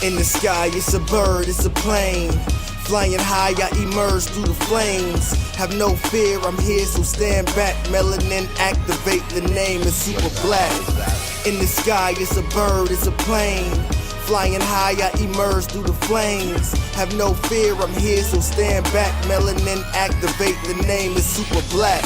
In the sky, it's a bird, it's a plane. Flying high, I emerge through the flames. Have no fear, I'm here, so stand back. Melanin, activate, the name is super black. In the sky, it's a bird, it's a plane. Flying high, I emerge through the flames. Have no fear, I'm here, so stand back. Melanin, activate, the name is super black.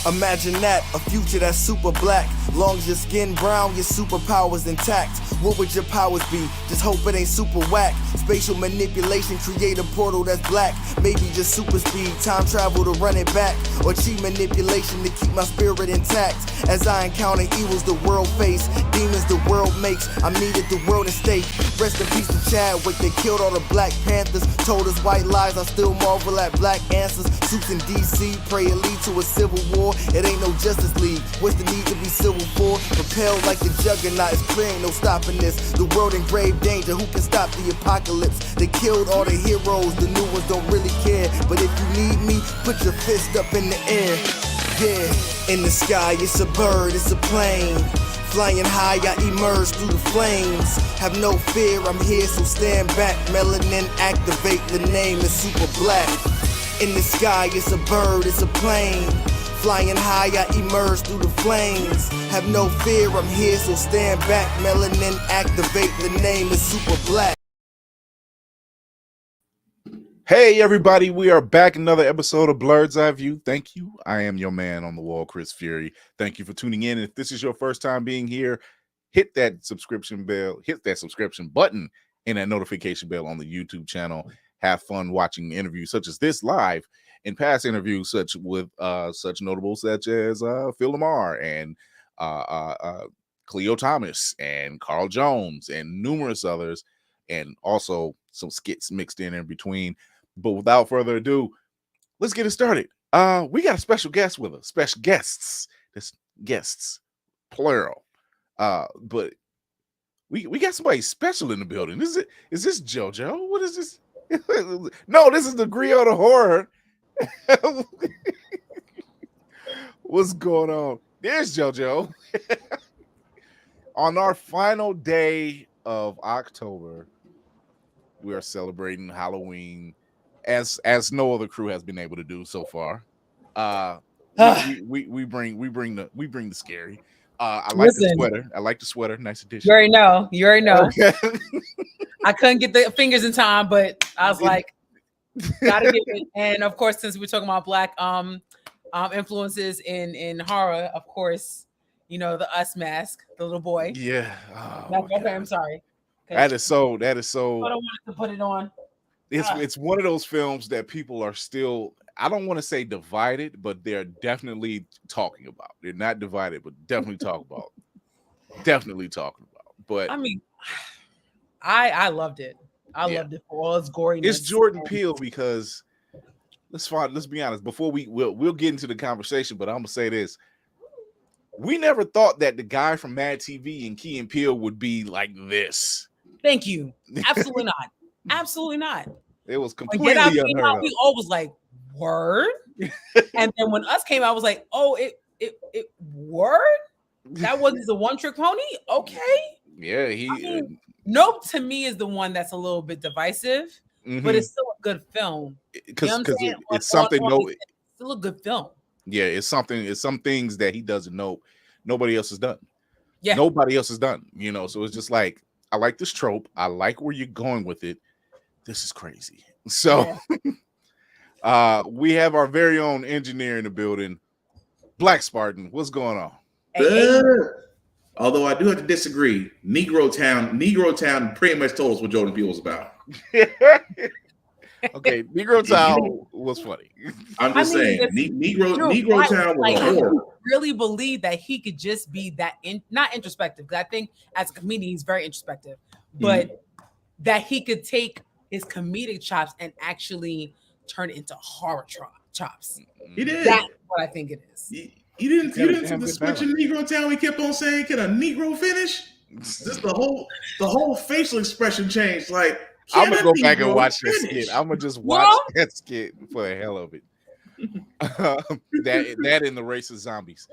Imagine that, a future that's super black. Long as your skin brown, your superpowers intact. What would your powers be? Just hope it ain't super whack. Spatial manipulation, create a portal that's black. Maybe just super speed, time travel to run it back. Or cheat manipulation to keep my spirit intact. As I encounter evils the world face, demons the world makes, I needed the world at stake. Rest in peace to Chadwick, they killed all the Black Panthers. Told us white lies, I still marvel at black answers. Suits in DC, pray it lead to a civil war. It ain't no Justice League, what's the need to be civil for? Propelled like the juggernaut, it's clear ain't no stopping this. The world in grave danger, who can stop the apocalypse? They killed all the heroes, the new ones don't really care. But if you need me, put your fist up in the air. Yeah, in the sky, it's a bird, it's a plane. Flying high, I emerge through the flames. Have no fear, I'm here, so stand back. Melanin, activate, the name is super black. In the sky, it's a bird, it's a plane. Flying high, I emerge through the flames. Have no fear, I'm here, so stand back. Melanin, activate, the name is super black. Hey everybody, we are back, another episode of Blurred's Eyeview. Thank you. I am your man on the wall, Chris Fury. Thank you for tuning in. If this is your first time being here, hit that subscription bell, hit that subscription button and that notification bell on the YouTube channel. Have fun watching interviews such as this live and past interviews such notables such as Phil Lamar and Cleo Thomas and Carl Jones and numerous others, and also some skits mixed in between. But without further ado, let's get it started. We got a special guest with us. Special guests. This guests, plural. But we got somebody special in the building. Is this JoJo? What is this? No, this is the Griot of Horror. What's going on? There's JoJo. On our final day of October, we are celebrating Halloween as no other crew has been able to do so far. We bring the scary. I like the sweater. I like the sweater. Nice addition. You already know. Okay. I couldn't get the fingers in time, but I was like, gotta get it. And of course, since we're talking about black influences in horror, of course, you know, the Us mask, the little boy. Yeah. Okay, I'm sorry. That is so. I don't want to put it on. It's one of those films that people are still, I don't want to say divided, but they're definitely talking about. They're not divided, but definitely talking about. But I mean, I loved it. I loved it for all its goriness. It's Jordan Peele because let's be honest. Before we'll get into the conversation, but I'm gonna say this: we never thought that the guy from Mad TV and Key and Peele would be like this. Thank you. Absolutely not. Absolutely not. It was completely unheard of. We all was like, word. And then when Us came out, I was like, oh, it word? That wasn't the one trick pony? Okay. Yeah, Nope to me is the one that's a little bit divisive, but it's still a good film. Because it's something it's still a good film. Yeah, it's some things that he doesn't know nobody else has done. Yeah. Nobody else has done, you know. So it's just like, I like this trope. I like where you're going with it. This is crazy. So we have our very own engineer in the building, Black Spartan. What's going on? Although I do have to disagree. Negro Town pretty much told us what Jordan Peele was about. Okay, Negro Town was funny. I'm just saying, Negro Town was a horror. Really believe that he could just be that not introspective, because I think as a comedian he's very introspective, but that he could take his comedic chops and actually turn it into horror chops. He did. That's what I think it is. You didn't see the switch in Negro Town. We kept on saying, "Can a Negro finish?" Just the whole facial expression changed. Like, I'm gonna go back and watch this skit. I'm gonna just watch that skit for the hell of it. That and the race of zombies.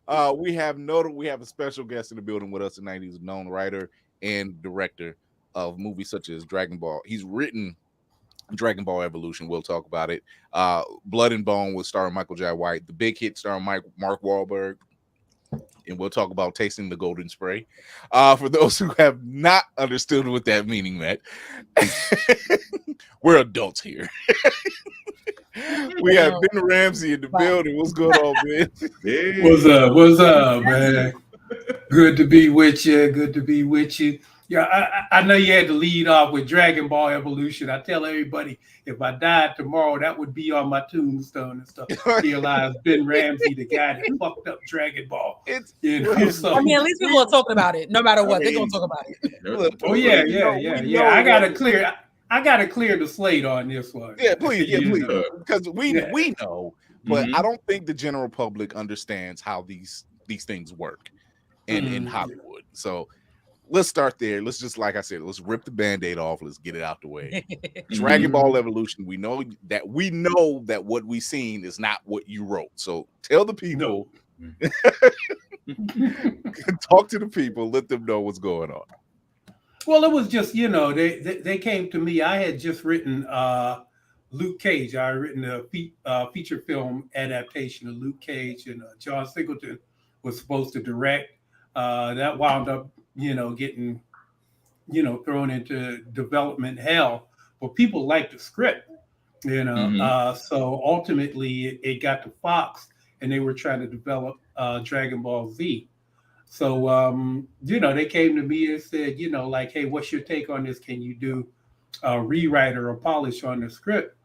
We have a special guest in the building with us tonight. He's a known writer and director of movies such as Dragon Ball. He's written Dragon Ball Evolution. We'll talk about it. Blood and Bone was starring Michael J. White. The Big Hit starring Mark Wahlberg. And we'll talk about Tasting the Golden Spray. For those who have not understood what that meaning meant, we're adults here. We have Ben Ramsey in the building. What's going on, Ben? Yeah. What's up, man? Good to be with you. Yeah, I know you had to lead off with Dragon Ball Evolution. I tell everybody, if I died tomorrow, that would be on my tombstone and stuff. Here lies Ben Ramsey, the guy that fucked up Dragon Ball. So, I mean, at least people are talking about it. No matter what, they're gonna talk about it. Oh yeah. I gotta clear the slate on this one. Yeah, please, because we know, but I don't think the general public understands how these things work in Hollywood. So let's start there. Let's just, like I said, let's rip the Band-Aid off. Let's get it out the way. Dragon Ball Evolution. We know that what we seen is not what you wrote. So tell the people, talk to the people, let them know what's going on. Well, it was just, they came to me. I had just written Luke Cage. I had written a feature film adaptation of Luke Cage, and John Singleton was supposed to direct. That wound up, getting, thrown into development hell. But people liked the script, So ultimately, it got to Fox, and they were trying to develop Dragon Ball Z. So, they came to me and said, hey, what's your take on this? Can you do a rewrite or a polish on the script?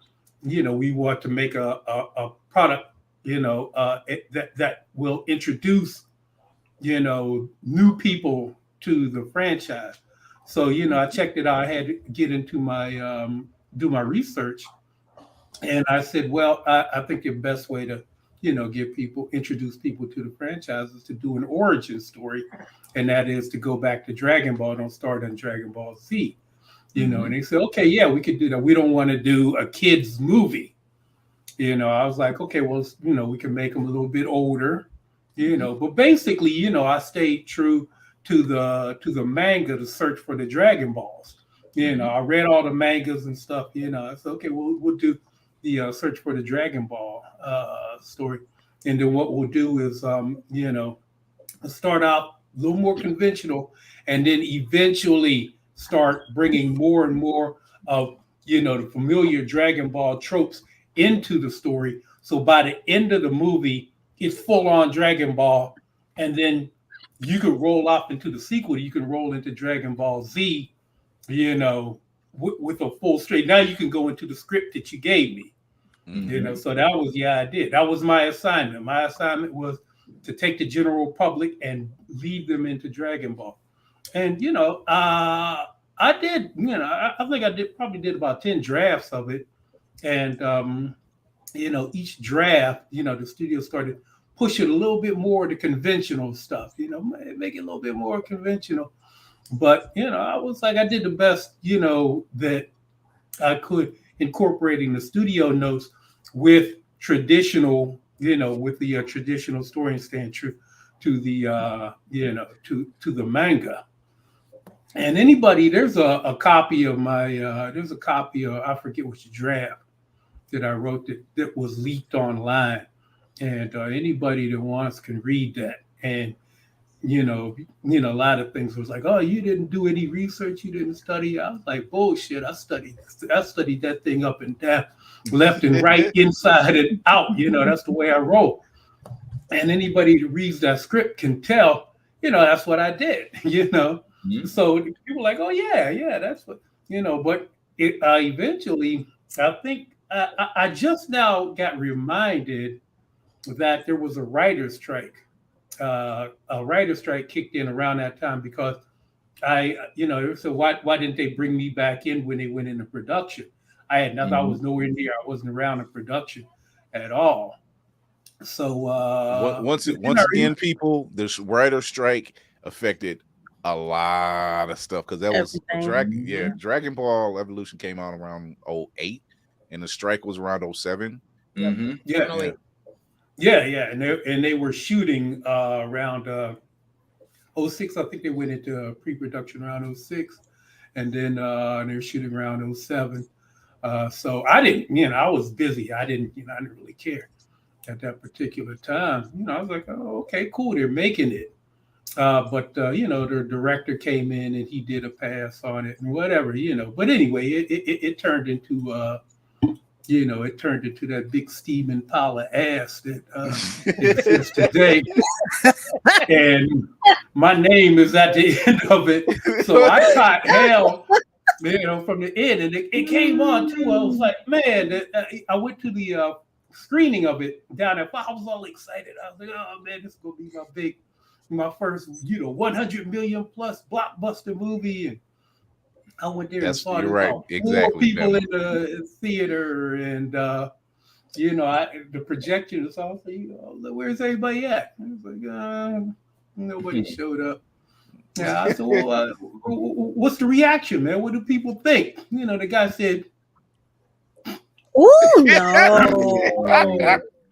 We want to make a product, that will introduce, new people to the franchise. So, I checked it out. I had to get into my, do my research. And I said, well, I think the best way to, introduce people to the franchise is to do an origin story. And that is to go back to Dragon Ball, don't start on Dragon Ball Z, and they said, okay, yeah, we could do that. We don't want to do a kid's movie. I was like, okay, well, we can make them a little bit older, but basically, I stayed true to the manga, to search for the Dragon Balls. I read all the mangas and stuff, I said, okay, we'll do the search for the Dragon Ball story. And then what we'll do is, start out a little more conventional, and then eventually start bringing more and more of, the familiar Dragon Ball tropes into the story. So by the end of the movie, it's full on Dragon Ball. And then you can roll off into the sequel. You can roll into Dragon Ball Z, with a full straight. Now you can go into the script that you gave me. So that was the idea. That was my assignment. My assignment was to take the general public and lead them into Dragon Ball. And, I did, I think I probably did about 10 drafts of it. And, each draft, the studio started pushing a little bit more of the conventional stuff, make it a little bit more conventional. But, I was like, I did the best, that I could, incorporating the studio notes with traditional, with the traditional story and staying true to the, to the manga. And anybody, there's a copy of I forget which draft that I wrote that was leaked online. And anybody that wants can read that. And, a lot of things was like, oh, you didn't do any research, you didn't study. I was like, bullshit, I studied that thing up and down, left and right, inside and out. That's the way I roll. And anybody who reads that script can tell, that's what I did, So people are like, oh yeah, that's what, but it eventually, I think I just now got reminded that there was a writer's strike. A writer's strike kicked in around that time because so why didn't they bring me back in when they went into production? I had nothing. I was nowhere near. I wasn't around in production at all. So once again, people, this writer's strike affected a lot of stuff because that was Dragon Ball Evolution came out around 2008 and the strike was around 2007. Yeah, and they were shooting around 06. I think they went into pre-production around 06, and then they're shooting around 07. So I didn't, I was busy. I didn't really care at that particular time. I was like, oh, okay, cool. They're making it. But the director came in and he did a pass on it and whatever, But anyway, it turned into it turned into that big steaming pile of ass that exists today. And my name is at the end of it. So I caught hell, from the end. And it came on too. I was like, man, I went to the screening of it down at, I was all excited. I was like, oh man, this is going to be my first, 100 million plus blockbuster movie. And I went there and saw four people in the theater, and the projection. So I was like, "Where's everybody at?" I was like, "Nobody showed up." Yeah, I said, "Well, what's the reaction, man? What do people think?" The guy said, "Oh no!"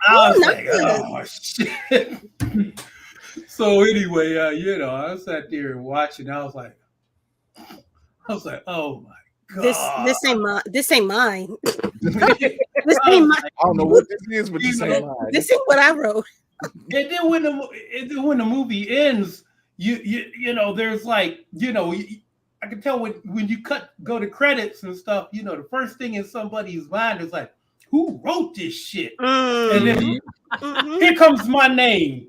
I was like, "Oh shit." So anyway, I sat there and watched, and I was like, "Oh my god, this ain't mine. This ain't mine. This ain't mine. I don't know what this is, but this ain't mine. This ain't what I wrote." And then when the movie ends, there's like, I can tell when you go to credits and stuff, the first thing in somebody's mind is like, who wrote this shit? And then here comes my name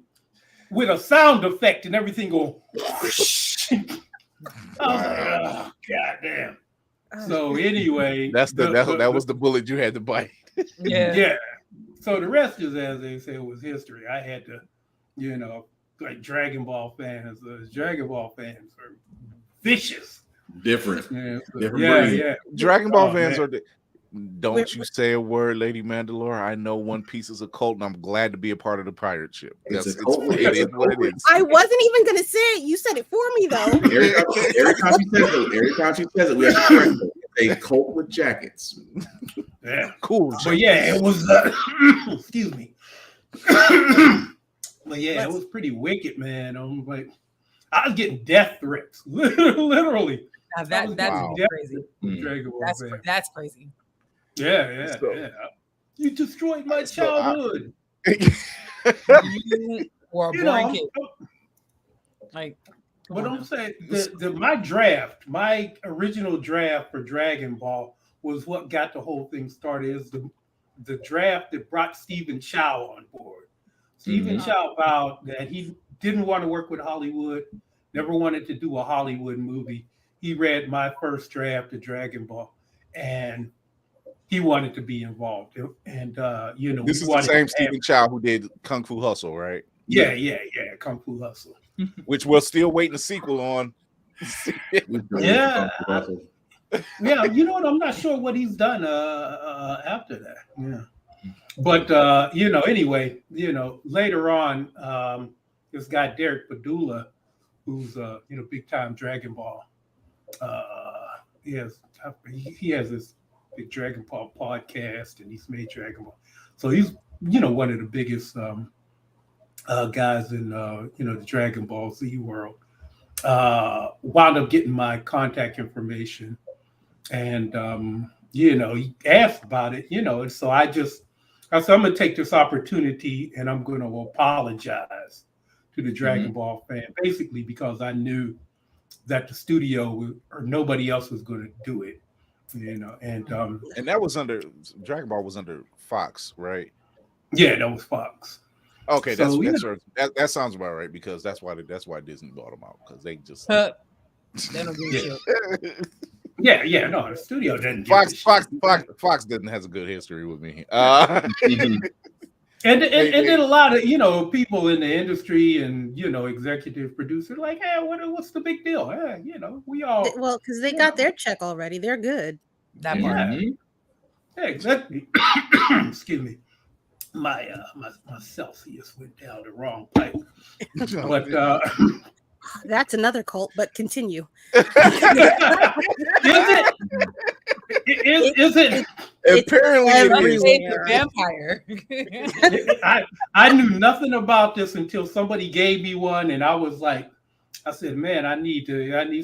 with a sound effect and everything going. I was like, oh, goddamn. So anyway, that was the bullet you had to bite. Yeah. So the rest is, as they say, was history. I had to, like Dragon Ball fans. Dragon Ball fans are vicious. Different. Yeah. Dragon Ball fans are. Don't you say a word, Lady Mandalore. I know One Piece is a cult, and I'm glad to be a part of the pirate ship. It is what it is. I wasn't even going to say it. You said it for me, though. Every time she says it, we have to correct it. A cult with jackets. Yeah, cool. But yeah, it was. Excuse me. But yeah, it was pretty wicked, man. I'm like, I was getting death threats, literally. Now that's crazy. That's crazy. Yeah. You destroyed my childhood. You were a boring kid. Like, what I'm saying, my original draft for Dragon Ball was what got the whole thing started. Is the draft that brought Stephen Chow on board. Stephen Chow vowed that he didn't want to work with Hollywood, never wanted to do a Hollywood movie. He read my first draft of Dragon Ball, and he wanted to be involved. And this is the same Stephen Chow who did Kung Fu Hustle, right? Yeah, Kung Fu Hustle, which we're still waiting a sequel on. Yeah, you know what? I'm not sure what he's done after that. Yeah, but anyway, later on, this guy Derek Padula, who's big time Dragon Ball. He has this big Dragon Ball podcast, and he's made Dragon Ball. So he's one of the biggest guys in the Dragon Ball Z world. Wound up getting my contact information, and he asked about it, and so I said, I'm going to take this opportunity and I'm going to apologize to the Dragon Ball fan, basically because I knew that the studio or nobody else was going to do it, and that was under Dragon Ball was under Fox, right? Yeah, that was Fox. Okay, so, that sounds about right, because that's why Disney bought them out, because they just they don't give a shit. Yeah, no, the studio didn't. Fox didn't has a good history with me. And then a lot of people in the industry and executive producers like, hey, what's the big deal? We all because they got their check already. They're good. That part. Yeah, exactly. Excuse me. My Celsius went down the wrong pipe. But that's another cult. But continue. Is it? Apparently, the vampire. I knew nothing about this until somebody gave me one, and I said, man, I need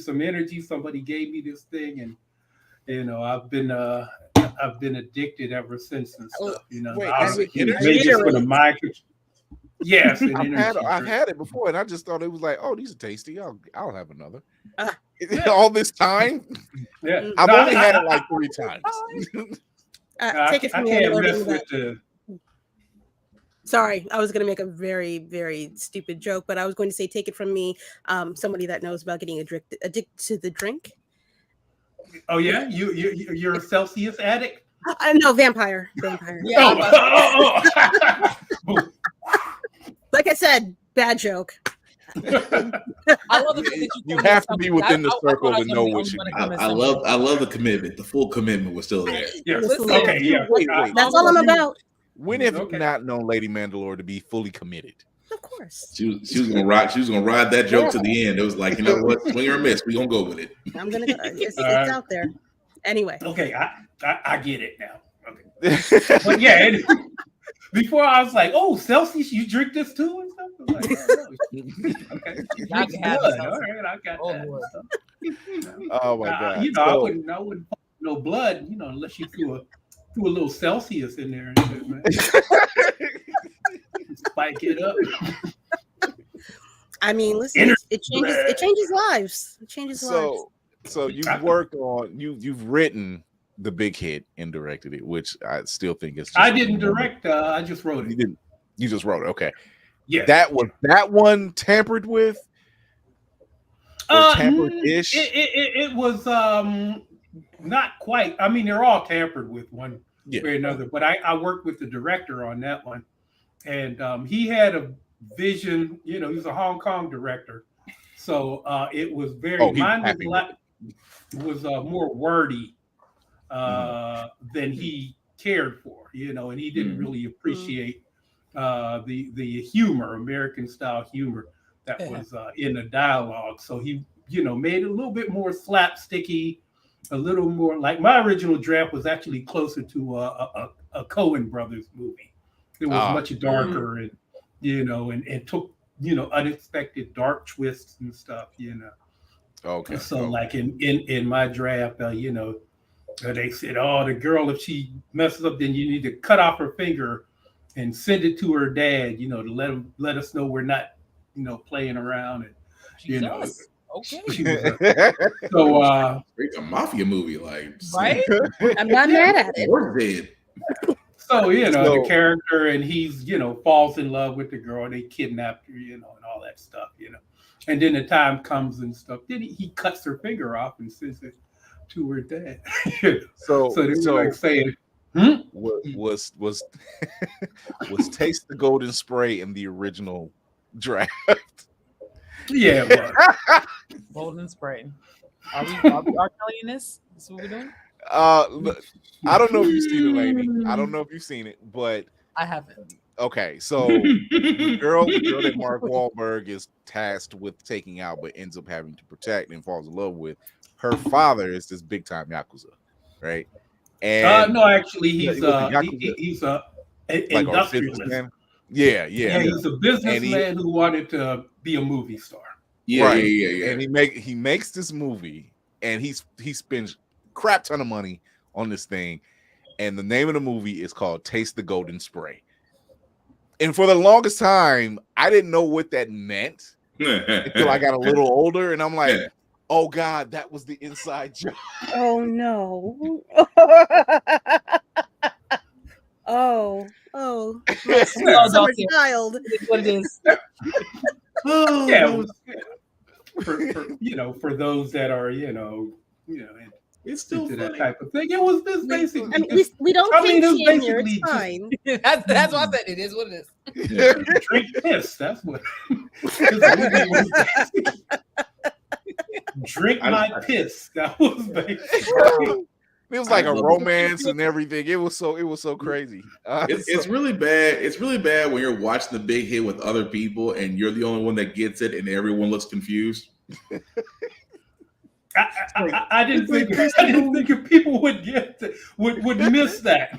some energy. Somebody gave me this thing, and I've been addicted ever since and stuff. Wait, yes, I've had it before, and I just thought it was like, oh, these are tasty. I'll have another. All this time, yeah, I've only had it like 3 times. Take it from me. Sorry, I was going to make a very, very stupid joke, but I was going to say, take it from me, somebody that knows about getting addicted to the drink. Oh yeah, you're a Celsius addict? No, vampire. Yeah. Like I said, bad joke. I love the fact that you have to be within the circle to know what you need. I love the commitment. The full commitment was still there. Yes. Listen, Okay. Yeah. Wait. That's all I'm about. When have you not known Lady Mandalore to be fully committed? Of course. She was gonna ride. She was gonna ride that joke to the end. It was like, you know what, swing or miss, we gonna go with it. I'm gonna go. It's out there. Anyway. Okay, I get it now. Okay. But yeah, before I was like, oh, Celsius, you drink this too and stuff. I was like, yeah, okay. I can have Blood. it. All right, I got that. Lord. Oh my god! I wouldn't pump no blood, unless you threw a little Celsius in there and shit, man. Spike it up. I mean, listen, it changes lives. It changes lives. So you've worked on you've written the big hit and directed it, which I still think is. I didn't direct. I just wrote it. You didn't. You just wrote it. Okay. Yeah. That one tampered with. Tampered-ish. It was not quite. I mean, they're all tampered with one way or another. But I worked with the director on that one, and he had a vision. He was a Hong Kong director, so it was very. Mine was more wordy than he cared for, and he didn't really appreciate the humor, American style humor that was in the dialogue. So he, made it a little bit more slapsticky, a little more like my original draft was actually closer to a Coen Brothers movie. It was much darker and and took unexpected dark twists and stuff. Okay. So like in my draft, they said, oh, the girl, if she messes up, then you need to cut off her finger and send it to her dad, to let us know we're not, playing around. And Jesus. Okay. So It's a mafia movie, like, right? I'm not mad at it. Or dead. So the character, and he's falls in love with the girl. They kidnapped her, and all that stuff, And then the time comes and stuff. Then he cuts her finger off and sends it to her dad. So they were like saying, was Taste the Golden Spray in the original draft? Yeah, it was. Golden Spray. Are we R-Kelly-ing this? Is what we're doing? I don't know if you've seen it, lady. I don't know if you've seen it, but I haven't. Okay, so the girl that Mark Wahlberg is tasked with taking out, but ends up having to protect and falls in love with, her father is this big time Yakuza, right? And no, actually, he's like industrialist. Yeah, he's a businessman who wanted to be a movie star. Yeah, right. yeah. And he makes this movie, and he spends crap ton of money on this thing, and the name of the movie is called Taste the Golden Spray. And for the longest time, I didn't know what that meant until I got a little older, and I'm like, oh God, that was the inside joke. Oh no. Oh. Summer child. It's what it is. For those that are, it's still into funny. that type of thing. It was this basically. I mean, we don't think here. It's fine. That's why I said it is what it is. Drink piss. That's what. Drink my piss. That was basically. It was like a romance and everything. It was so crazy. It's really bad. It's really bad when you're watching the big hit with other people and you're the only one that gets it and everyone looks confused. I didn't think if people would would miss that.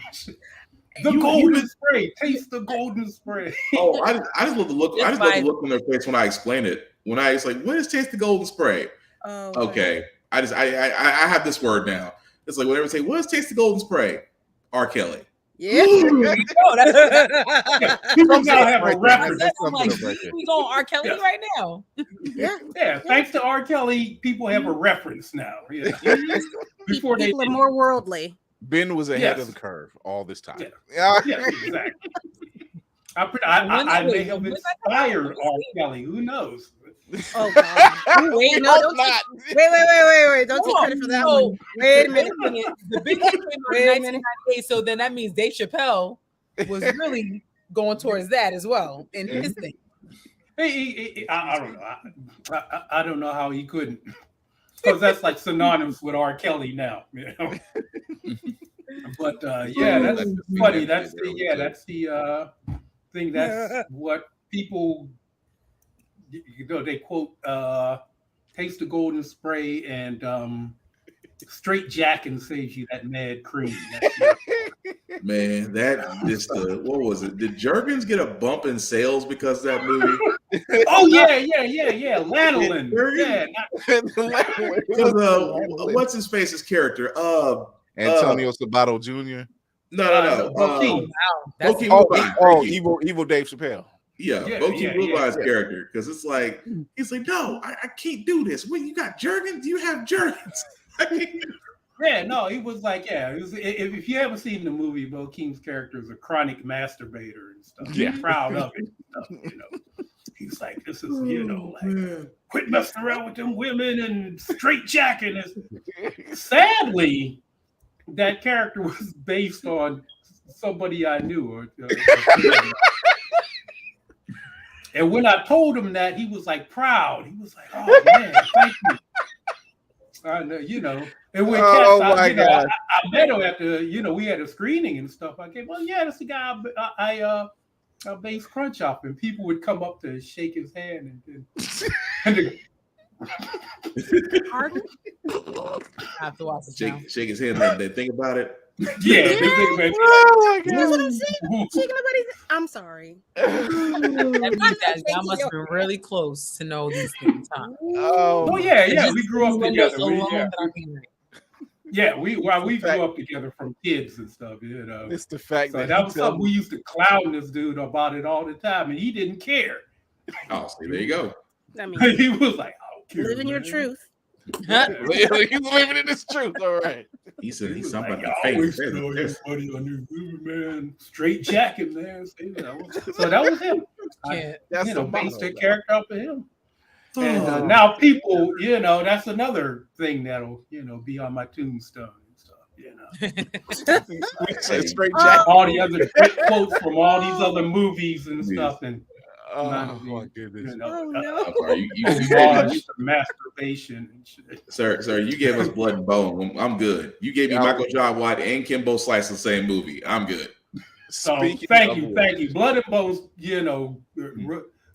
The golden spray. Taste the golden spray. Oh, I just love the look. I just love the look on their face when I explain it. When I was like, "What is taste the golden spray?" Oh, okay. I have this word now. It's like whenever they say, "What is taste the golden spray?" R. Kelly. Yeah. People now have a reference. We going R. Kelly right now. Yeah. Thanks to R. Kelly, people have a reference now. Yeah. Before people are more worldly. Ben was ahead of the curve all this time. Yeah, exactly. I may have inspired R. Kelly. Who knows? Oh God! Wait, no, don't wait! Don't take credit for that one. Wait a minute. The big hit came out in 1998, so then that means Dave Chappelle was really going towards that as well in his thing. I don't know. I don't know how he couldn't, because that's like synonymous with R. Kelly now. You know? But that's funny. That's the thing. That's what people. They quote taste the golden spray and straight jacking saves you that mad cream. Man, that just what was it? Did Jergens get a bump in sales because of that movie? Oh yeah. Lanolin. What's his face's character? Antonio Sabato Jr. No. Evil Dave Chappelle. Bokeem Woodbine's character, because it's like he's like, no, I can't do this. Wait, you got Jergens? You have Jergens? He was like, if you haven't seen the movie, Bokeem's character is a chronic masturbator and stuff. He's proud of it. And stuff, He's like, this is, quit messing around with them women and straight jacking. Sadly, that character was based on somebody I knew. And when I told him that, he was like proud. He was like, "Oh man, thank you." I know, And when I met him after, we had a screening and stuff. I came, that's the guy I based Crunch off, and people would come up to shake his hand and Pardon? I have to watch it. Shake his hand and think about it. Yeah, they think about it. Oh my God. That's what I'm saying. I'm sorry. Y'all must have been really close to know these things, huh? Oh yeah. We grew up together. We grew up together from kids and stuff. It's the fact that was something we used to clown this dude about it all the time, and he didn't care. Oh, see, there you go. I mean, he was like, "I don't care." Living your truth. He's living in his truth. All right. He said he's somebody. I always throw his money on this movie, man. Straight jacket, man. So that was him. Based the character off of him. And now people, that's another thing that'll, be on my tombstone and stuff. Straight jacket. All the other quotes from all these other movies and stuff, and. Oh my goodness! You masturbation and shit. Sir, you gave us Blood and Bone. I'm good. You gave me Michael John White and Kimbo Slice in the same movie. I'm good. So thank you. Blood and Bone,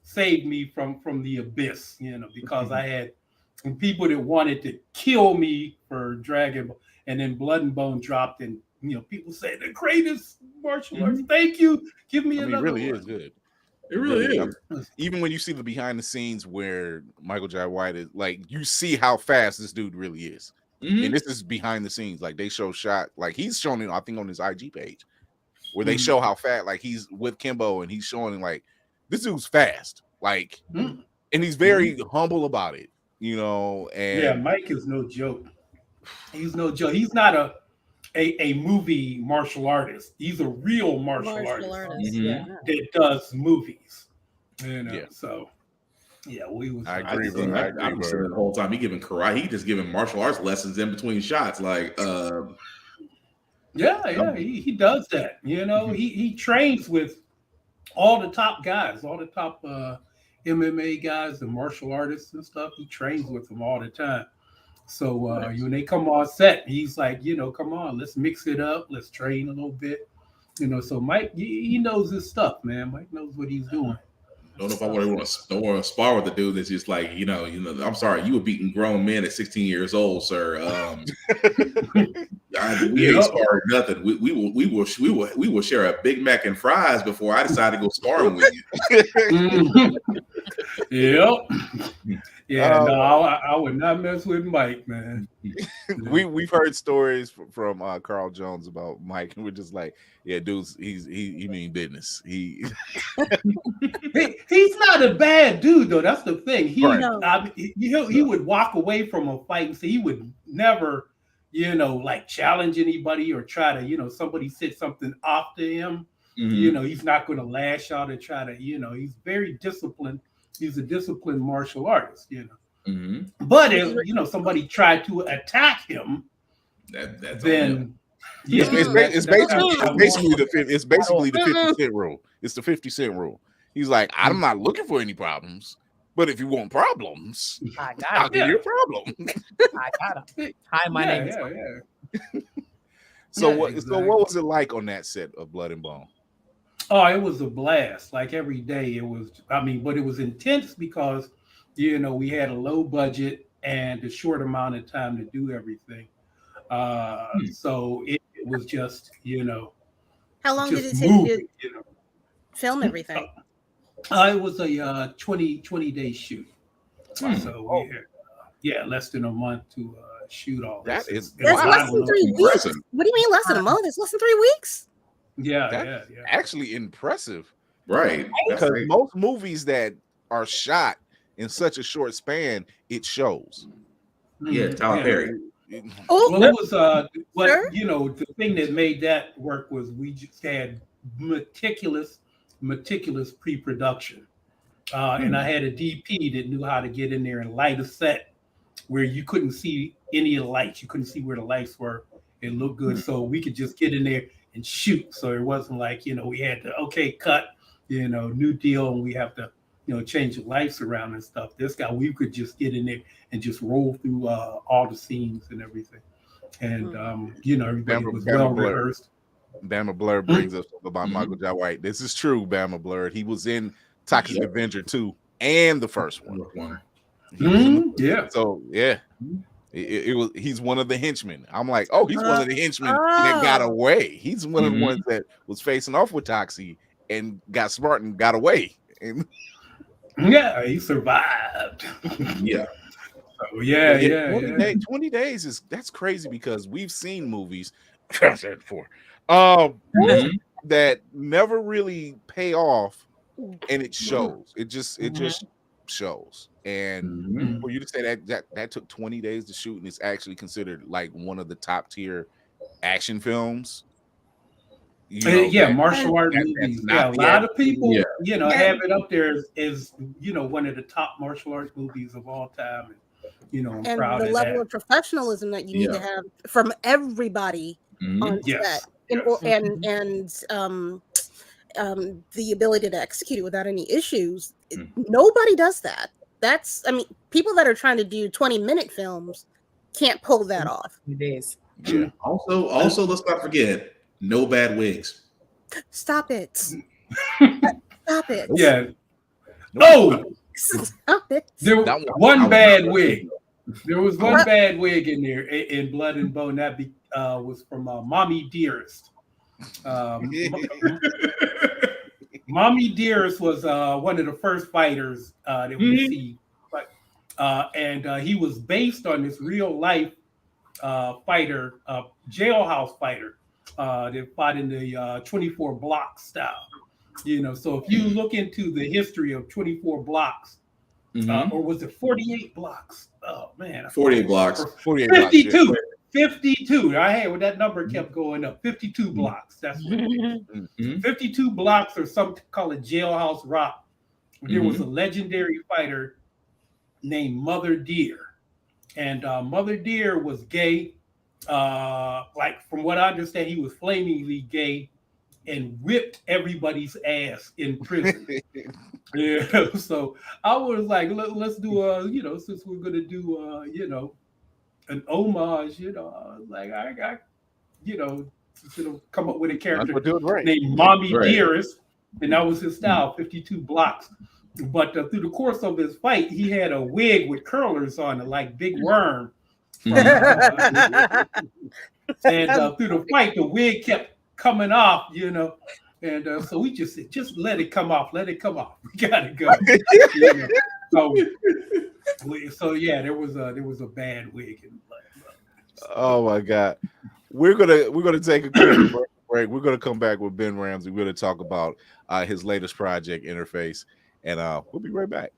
saved me from the abyss, because I had people that wanted to kill me for Dragonball, and then Blood and Bone dropped, and people say the greatest martial arts. Thank you. Give me another. It really one. is good. It really is. Even when you see the behind the scenes where Michael J. White is, like, you see how fast this dude really is. And this is behind the scenes. Like, they show shot, like he's showing it, I think, on his IG page, where they show how fast, like, he's with Kimbo and he's showing like this dude's fast, like, and he's very humble about it, and Mike is no joke. He's no joke. He's not a movie martial artist. He's a real martial artist. That does movies. So we was. I agree. I'm sure the whole time he giving karate. He just giving martial arts lessons in between shots. Like, he does that. He trains with all the top guys, all the top MMA guys and martial artists and stuff. He trains with them all the time. So when they come on set, he's like, come on, let's mix it up. Let's train a little bit. So Mike, he knows his stuff, man. Mike knows what he's doing. don't know if I want to spar with the dude that's just like, you know. I'm sorry, you were beating grown men at 16 years old, sir. We ain't sparring nothing. We will share a Big Mac and fries before I decide to go sparring with you. Yep. Yeah, no, I would not mess with Mike, man. We've heard stories from Carl Jones about Mike, and we're just like, yeah, dudes, he mean business. He's not a bad dude though. That's the thing. Right. He would walk away from a fight and say he would never, like challenge anybody or try to, somebody said something off to him. Mm-hmm. He's not going to lash out and try to, he's very disciplined. He's a disciplined martial artist, Mm-hmm. But if somebody tried to attack him, then it's basically the 50 cent rule. It's the 50 cent rule. He's like, I'm not looking for any problems, but if you want problems, I'll give you a problem. I got him. Hi, my name is. So what was it like on that set of Blood and Bone? Oh, it was a blast. Like every day it was, but it was intense because, we had a low budget and a short amount of time to do everything. So it was just, How long did it take to film everything? It was a 20-day shoot. So we had, less than a month to shoot all this. That's less than 3 weeks. What do you mean less than a month? It's less than 3 weeks? Yeah. Actually impressive. Right. Because most movies that are shot in such a short span, it shows. Yeah, Tyler Perry. Well, it was the thing that made that work was we just had meticulous pre-production. And I had a DP that knew how to get in there and light a set where you couldn't see any of the lights. You couldn't see where the lights were. It looked good. So we could just get in there and shoot. So it wasn't like, we had to, cut, new deal, and we have to, change the lights around and stuff. This guy, we could just get in there and just roll through all the scenes and everything. And, everybody was well rehearsed. Bama Blurred brings us about Michael Jai White. This is true, Bama Blurred. He was in Toxic Avenger 2 and the first one. Yeah. So, yeah. It was. He's one of the henchmen. I'm like, oh, he's one of the henchmen that got away. He's one of the ones that was facing off with Toxie and got smart and got away. And he survived. Yeah. So, yeah. 20 days that's crazy because we've seen movies that never really pay off, and it shows. It just shows. And for you to say that took 20 days to shoot and it's actually considered like one of the top tier action films. Martial art movies. A lot of people, have it up there as one of the top martial arts movies of all time. And, I'm proud of that. And the level of professionalism that you need to have from everybody on set, and the ability to execute it without any issues. Nobody does that. People that are trying to do 20-minute films can't pull that off. Days. Yeah. Also, let's not forget, no bad wigs. Stop it. Stop it. Yeah. Stop it. There was one bad wig. There was one bad wig in there in Blood and Bone. That was from Mommy Dearest. Mommy Dearest was one of the first fighters that we see. And he was based on this real life fighter, jailhouse fighter that fought in the 24 block style. So if you look into the history of 24 blocks, or was it 48 blocks? Oh man, 48 blocks. 52. Blocks, 52. I had that number kept going up. 52 blocks. That's what it is. 52 blocks, or some call it jailhouse rock. There was a legendary fighter named Mother Deer. And Mother Deer was gay. Like from what I understand, he was flamingly gay and whipped everybody's ass in prison. So I was like, let's do since we're gonna do an homage, like I got, come up with a character named Mommy Dearest, and that was his style, 52 blocks. But through the course of his fight, he had a wig with curlers on it, like Big Worm. And through the fight, the wig kept coming off, you know. And so we just said, just let it come off. Let it come off. We gotta go. You know? So yeah, there was a bad wig in Blood. Oh my God. We're gonna take a quick break. We're gonna come back with Ben Ramsey. We're gonna talk about his latest project, Interface, and we'll be right back.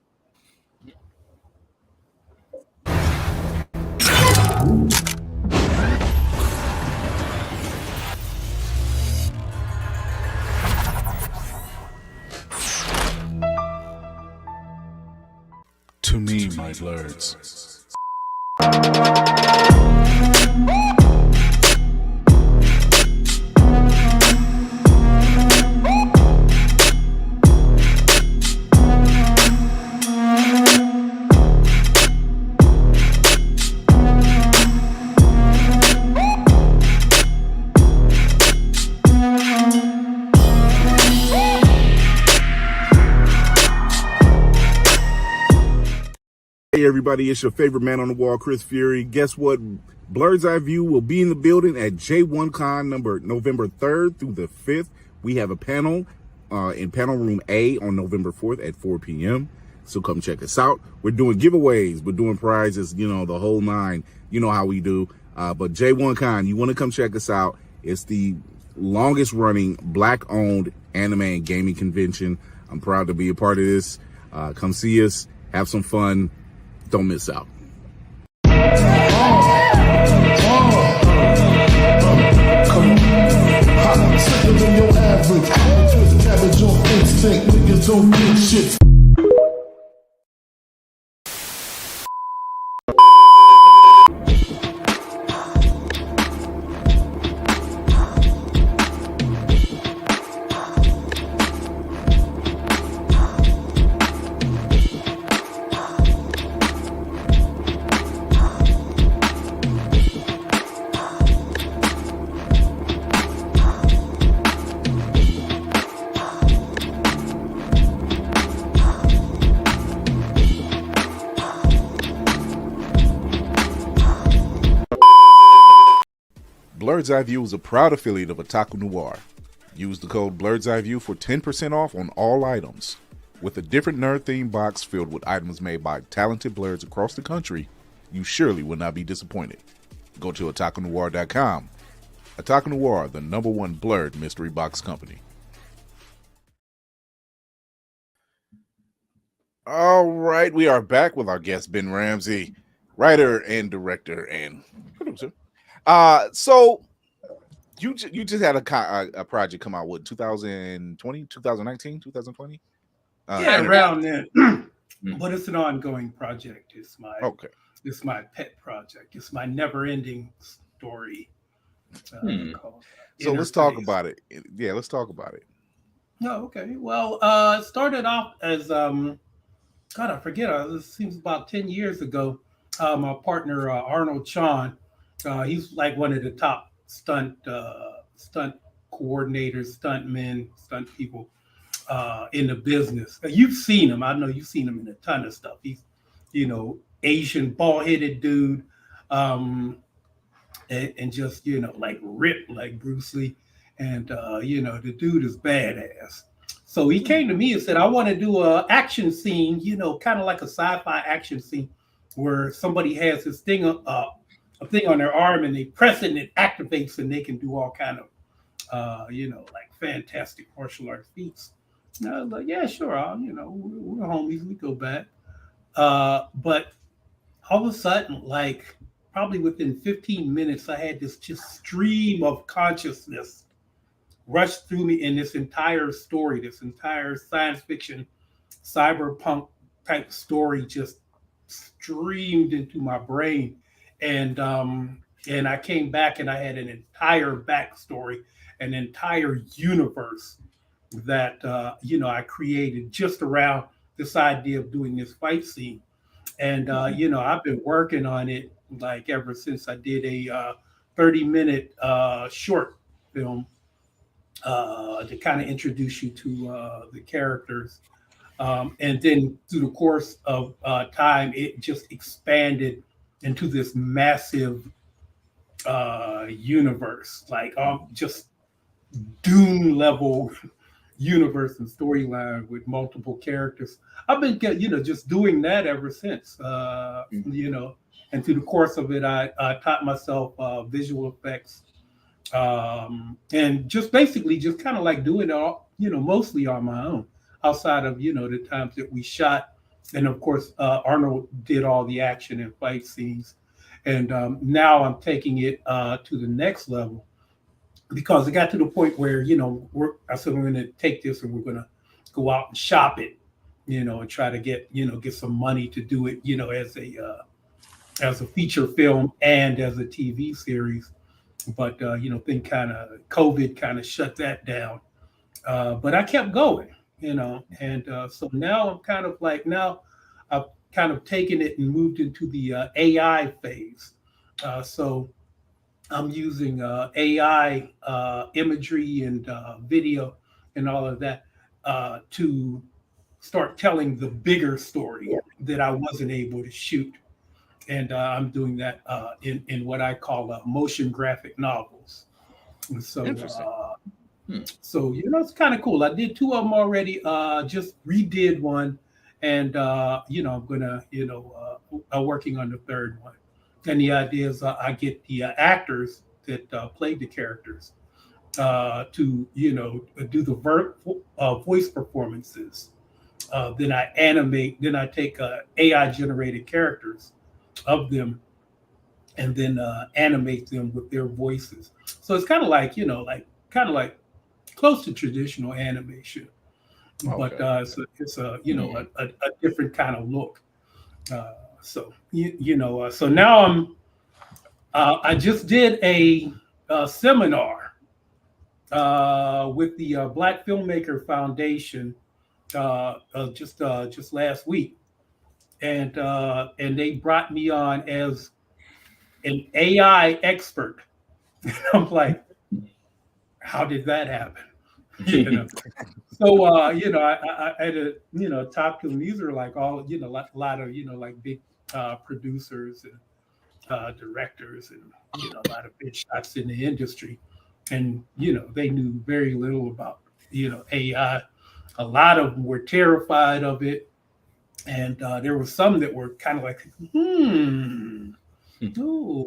To me, my blurs. Hey everybody, it's your favorite man on the wall, Chris Fury. Guess what? Blur's Eye View will be in the building at J1Con November 3rd through the 5th. We have a panel in panel room A on November 4th at 4 p.m. So come check us out. We're doing giveaways. We're doing prizes, you know, the whole nine. You know how we do. But J1Con, you want to come check us out. It's the longest running Black-owned anime and gaming convention. I'm proud to be a part of this. Come see us. Have some fun. Don't miss out. Come on. Hot, sicker than your average. Just cabbage on instinct. Niggas don't get shit. Blur's Eye View is a proud affiliate of Otaku Noir. Use the code Blur's Eye View for 10% off on all items. With a different nerd-themed box filled with items made by talented blurs across the country, you surely will not be disappointed. Go to otakunoir.com. Otaku Noir, the #1 blurred mystery box company. All right, we are back with our guest, Ben Ramsey, writer and director and producer. So you just had a project come out, what, 2020, 2019, 2020? Yeah, around then. But it's an ongoing project. It's my pet project. It's my never-ending story. So let's talk about it. Yeah, let's talk about it. Oh, okay. Well, it started off as God, I forget. It seems about 10 years ago. My partner Arnold Chan. He's like one of the top stunt coordinators, stunt men, stunt people in the business. You've seen him. I know you've seen him in a ton of stuff. He's, you know, Asian, bald-headed dude, and just, you know, like ripped like Bruce Lee. And, you know, the dude is badass. So he came to me and said, I want to do an action scene, you know, kind of like a sci-fi action scene where somebody has this thing a thing on their arm and they press it and it activates and they can do all kind of, you know, like fantastic martial arts feats. And I was like, yeah, sure. You know, we're homies. We go back. But all of a sudden, like probably within 15 minutes, I had this just stream of consciousness rush through me in this entire story, this entire science fiction, cyberpunk type story just streamed into my brain. And I came back and I had an entire backstory, an entire universe that, you know, I created just around this idea of doing this fight scene. And, you know, I've been working on it like ever since I did a 30-minute short film to kind of introduce you to the characters. And then through the course of time, it just expanded into this massive universe, like just Dune level universe and storyline with multiple characters. I've been, just doing that ever since, and through the course of it, I taught myself visual effects, and just basically just kind of like doing it all, mostly on my own, outside of, the times that we shot. And of course, Arnold did all the action and fight scenes. And now I'm taking it to the next level, because it got to the point where, I said, we're going to take this and we're going to go out and shop it, and try to get some money to do it, as a feature film and as a TV series. But, COVID kind of shut that down. But I kept going, and so now I'm kind of like, I've kind of taken it and moved into the AI phase. So I'm using AI imagery and video and all of that to start telling the bigger story that I wasn't able to shoot. And I'm doing that in what I call motion graphic novels. And so, so it's kind of cool. I did 2 of them already. Just redid one, and I'm gonna working on the 3rd one. And the idea is I get the actors that played the characters to do the voice performances. Then I animate. Then I take AI generated characters of them, and then animate them with their voices. So it's kind of like like close to traditional animation, but it's a different kind of look. So so now I just did a seminar with the Black Filmmaker Foundation just last week. And they brought me on as an AI expert. And I'm like, how did that happen? So I had to talk to them. These are like all a lot of like big producers and directors and a lot of big shots in the industry, and they knew very little about AI. A lot of them were terrified of it. And there were some that were kind of like,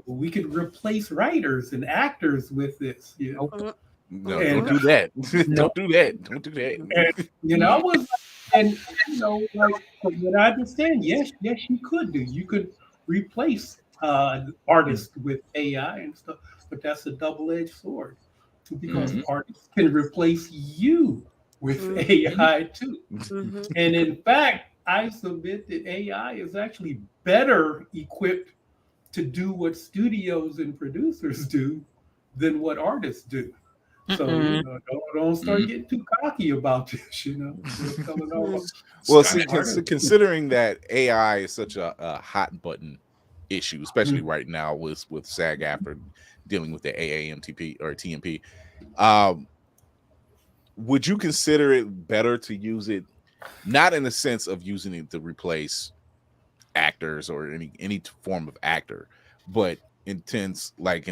we could replace writers and actors with this, No, don't do that. Don't do that. Don't do that. And, I was, and like from what I understand, yes, you could do. You could replace artists with AI and stuff, but that's a double-edged sword, because artists can replace you with AI too. And in fact, I submit that AI is actually better equipped to do what studios and producers do than what artists do. So don't start getting too cocky about this, Well, considering that AI is such a hot button issue, especially right now with SAG-AFTRA dealing with the AAMTP or TMP, would you consider it better to use it, not in the sense of using it to replace actors or any form of actor, but in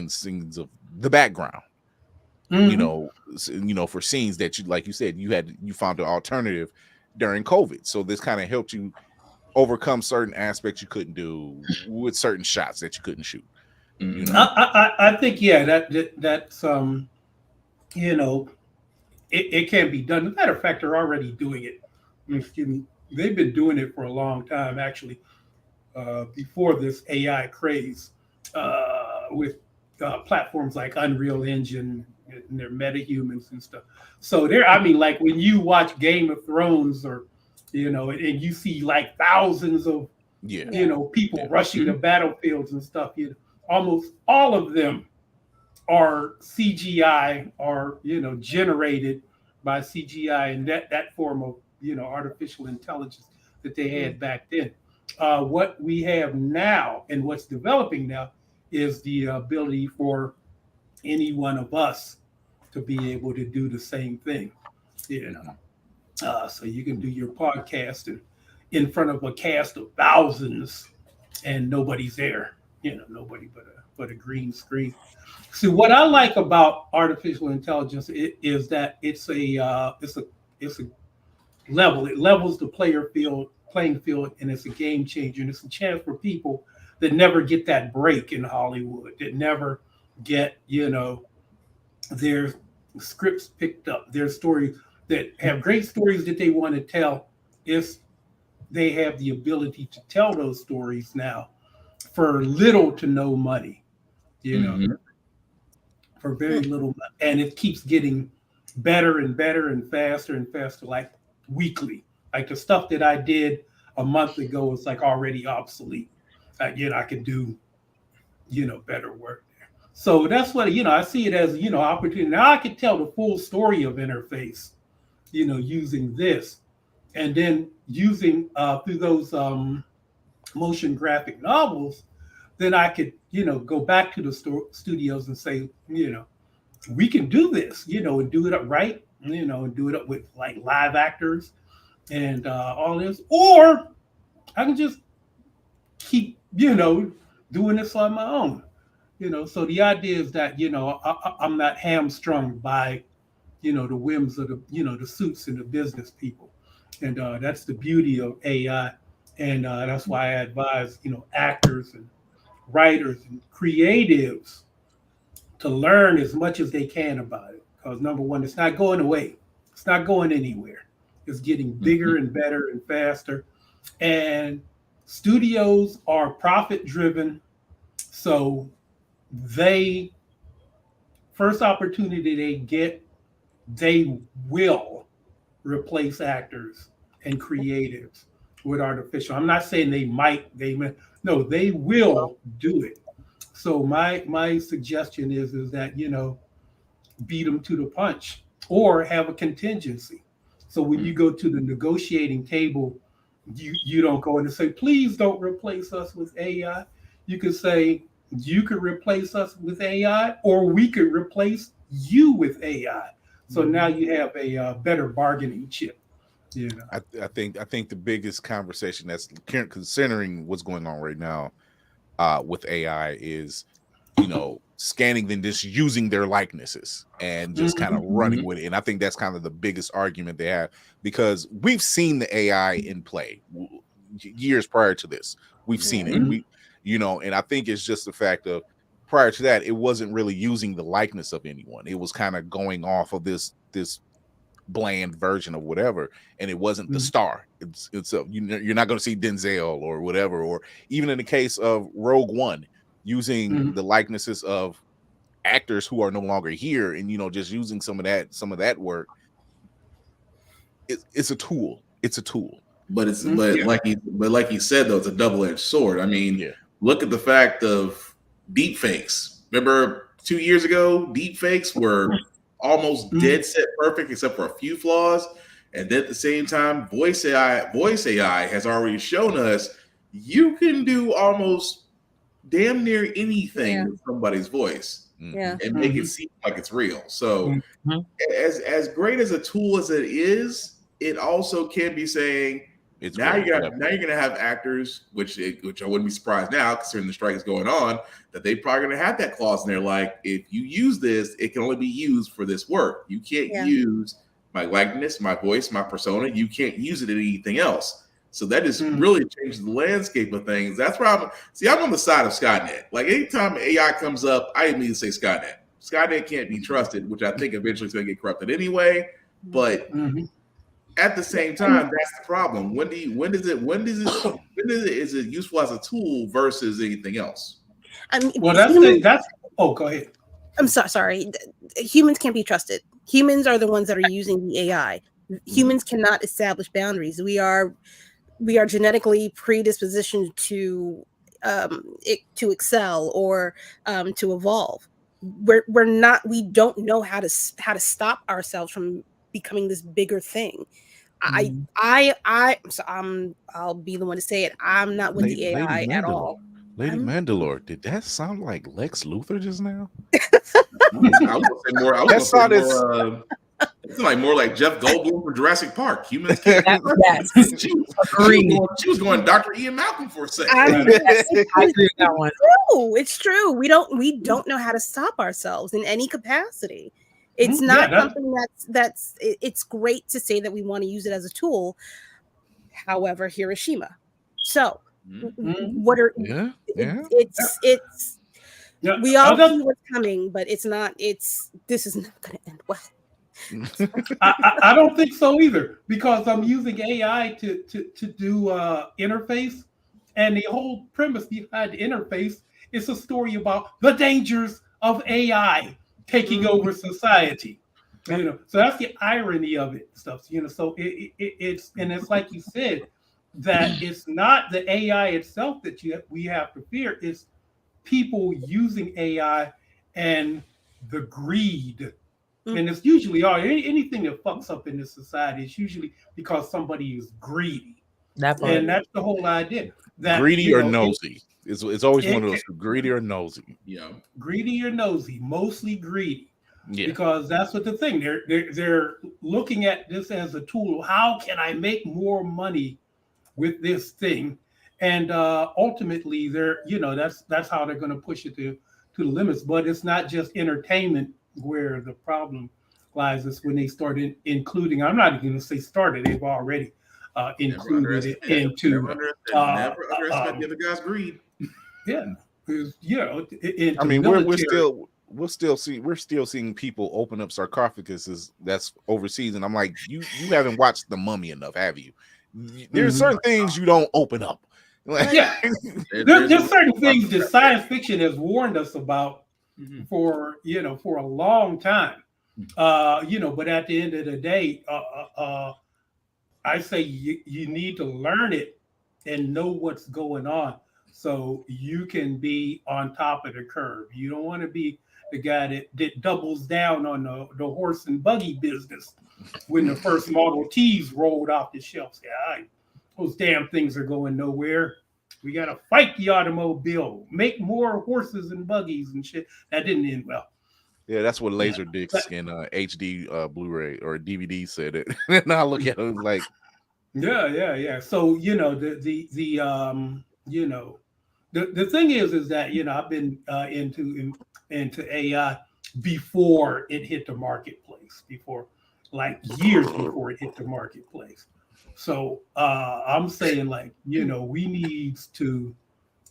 scenes of the background, for scenes that you, like you said, you found an alternative during COVID. So this kind of helped you overcome certain aspects you couldn't do with certain shots that you couldn't shoot. I think, that's it can be done. As a matter of fact, they're already doing it. Excuse me. They've been doing it for a long time, actually, before this AI craze, with platforms like Unreal Engine and their metahumans and stuff. So like when you watch Game of Thrones, or and you see like thousands of people rushing the battlefields and stuff, almost all of them are CGI or generated by CGI and that form of artificial intelligence that they had back then. What we have now and what's developing now is the ability for any one of us to be able to do the same thing. So you can do your podcast in front of a cast of thousands, and nobody's there. Nobody but a green screen. See, what I like about artificial intelligence is that it's a level. It levels the playing field, and it's a game changer. And it's a chance for people that never get that break in Hollywood, that never get their scripts picked up, their stories that have great stories that they want to tell. If they have the ability to tell those stories now for little to no money, for very little, and it keeps getting better and better and faster, like weekly. Like the stuff that I did a month ago is like already obsolete. I can do, better work there. So that's what, I see it as, opportunity. Now I can tell the full story of Interface, using this, and then using through those motion graphic novels, then I could, go back to the studios and say, we can do this, and do it up right, and do it up with like live actors and all this, or I can just keep, doing this on my own, So the idea is that, I'm not hamstrung by, the whims of the suits and the business people. And that's the beauty of AI. And that's why I advise, actors and writers and creatives to learn as much as they can about it. Because number one, it's not going away. It's not going anywhere. It's getting bigger and better and faster. And studios are profit driven. So first opportunity they get, they will replace actors and creatives with artificial. I'm not saying they might, no, they will do it. So my suggestion is that, beat them to the punch or have a contingency. So when you go to the negotiating table, you don't go in and say, please don't replace us with AI. You could say, you could replace us with AI, or we could replace you with AI. So now you have a better bargaining chip. I think the biggest conversation that's considering what's going on right now with AI is, scanning them, just using their likenesses and just kind of running with it. And I think that's kind of the biggest argument they have, because we've seen the AI in play years prior to this. We've seen it. And I think it's just the fact of prior to that, it wasn't really using the likeness of anyone. It was kind of going off of this bland version of whatever, and it wasn't the star. You're not going to see Denzel or whatever, or even in the case of Rogue One, using the likenesses of actors who are no longer here, and just using some of that work. It's a tool. It's a tool. But like you said, though, it's a double-edged sword. I mean, look at the fact of deep fakes. Remember 2 years ago, deep fakes were almost dead set perfect, except for a few flaws. And then at the same time, voice AI has already shown us you can do almost damn near anything with somebody's voice and make it seem like it's real. So as great as a tool as it is, it also can be saying, now you're gonna have actors, which I wouldn't be surprised now, considering the strike is going on, that they probably gonna have that clause in there, like, if you use this, it can only be used for this work. You can't use my likeness, my voice, my persona. You can't use it in anything else. So that just really changes the landscape of things. That's where I'm on the side of Skynet. Like, anytime AI comes up, I immediately say Skynet. Skynet can't be trusted, which I think eventually is gonna get corrupted anyway. But at the same time, that's the problem. Is it useful as a tool versus anything else? I mean, oh, go ahead. I'm sorry. Humans can't be trusted. Humans are the ones that are using the AI. Humans cannot establish boundaries. We are genetically predispositioned to excel or to evolve. We don't know how to stop ourselves from becoming this bigger thing. I'll be the one to say it. I'm not with the AI at all. Lady Mandalore, did that sound like Lex Luthor just now? It's like more like Jeff Goldblum from Jurassic Park. Humans can't. Yes. She was going Dr. Ian Malcolm for a second. I agree with that one. It's true. We don't know how to stop ourselves in any capacity. It's not something that's it's great to say that we want to use it as a tool. However, Hiroshima. So what are it's we all see what's coming, but this is not going to end well. I don't think so either, because I'm using AI to do interface, and the whole premise behind the interface is a story about the dangers of AI taking over society. So that's the irony of it, stuff. So it's like you said, that it's not the AI itself that we have to fear. It's people using AI and the greed. And it's usually anything that fucks up in this society is usually because somebody is greedy. And that's the whole idea. That greedy or nosy. It's always one of those, greedy or nosy. Yeah, greedy or nosy, mostly greedy. Yeah. Because that's what the thing. They're looking at this as a tool. How can I make more money with this thing? And ultimately, that's how they're going to push it to the limits. But it's not just entertainment where the problem lies. Is when they started including. I'm not even going to say started. They've already included it into. Never underestimate the other guy's greed. Yeah, I mean, we're still seeing people open up sarcophaguses that's overseas, and I'm like, you haven't watched The Mummy enough, have you? There's certain things you don't open up. Yeah, there's certain things that science fiction has warned us about for a long time. But at the end of the day, I say you need to learn it and know what's going on, so you can be on top of the curve. You don't want to be the guy that doubles down on the horse and buggy business when the first Model Ts rolled off the shelves. Yeah, those damn things are going nowhere. We got to fight the automobile, make more horses and buggies and shit. That didn't end well. Yeah, that's what Laserdisc and HD Blu-ray or DVD said it. And I look at it like, yeah. So the thing is that I've been into AI before it hit the marketplace, years before it hit the marketplace. So I'm saying we need to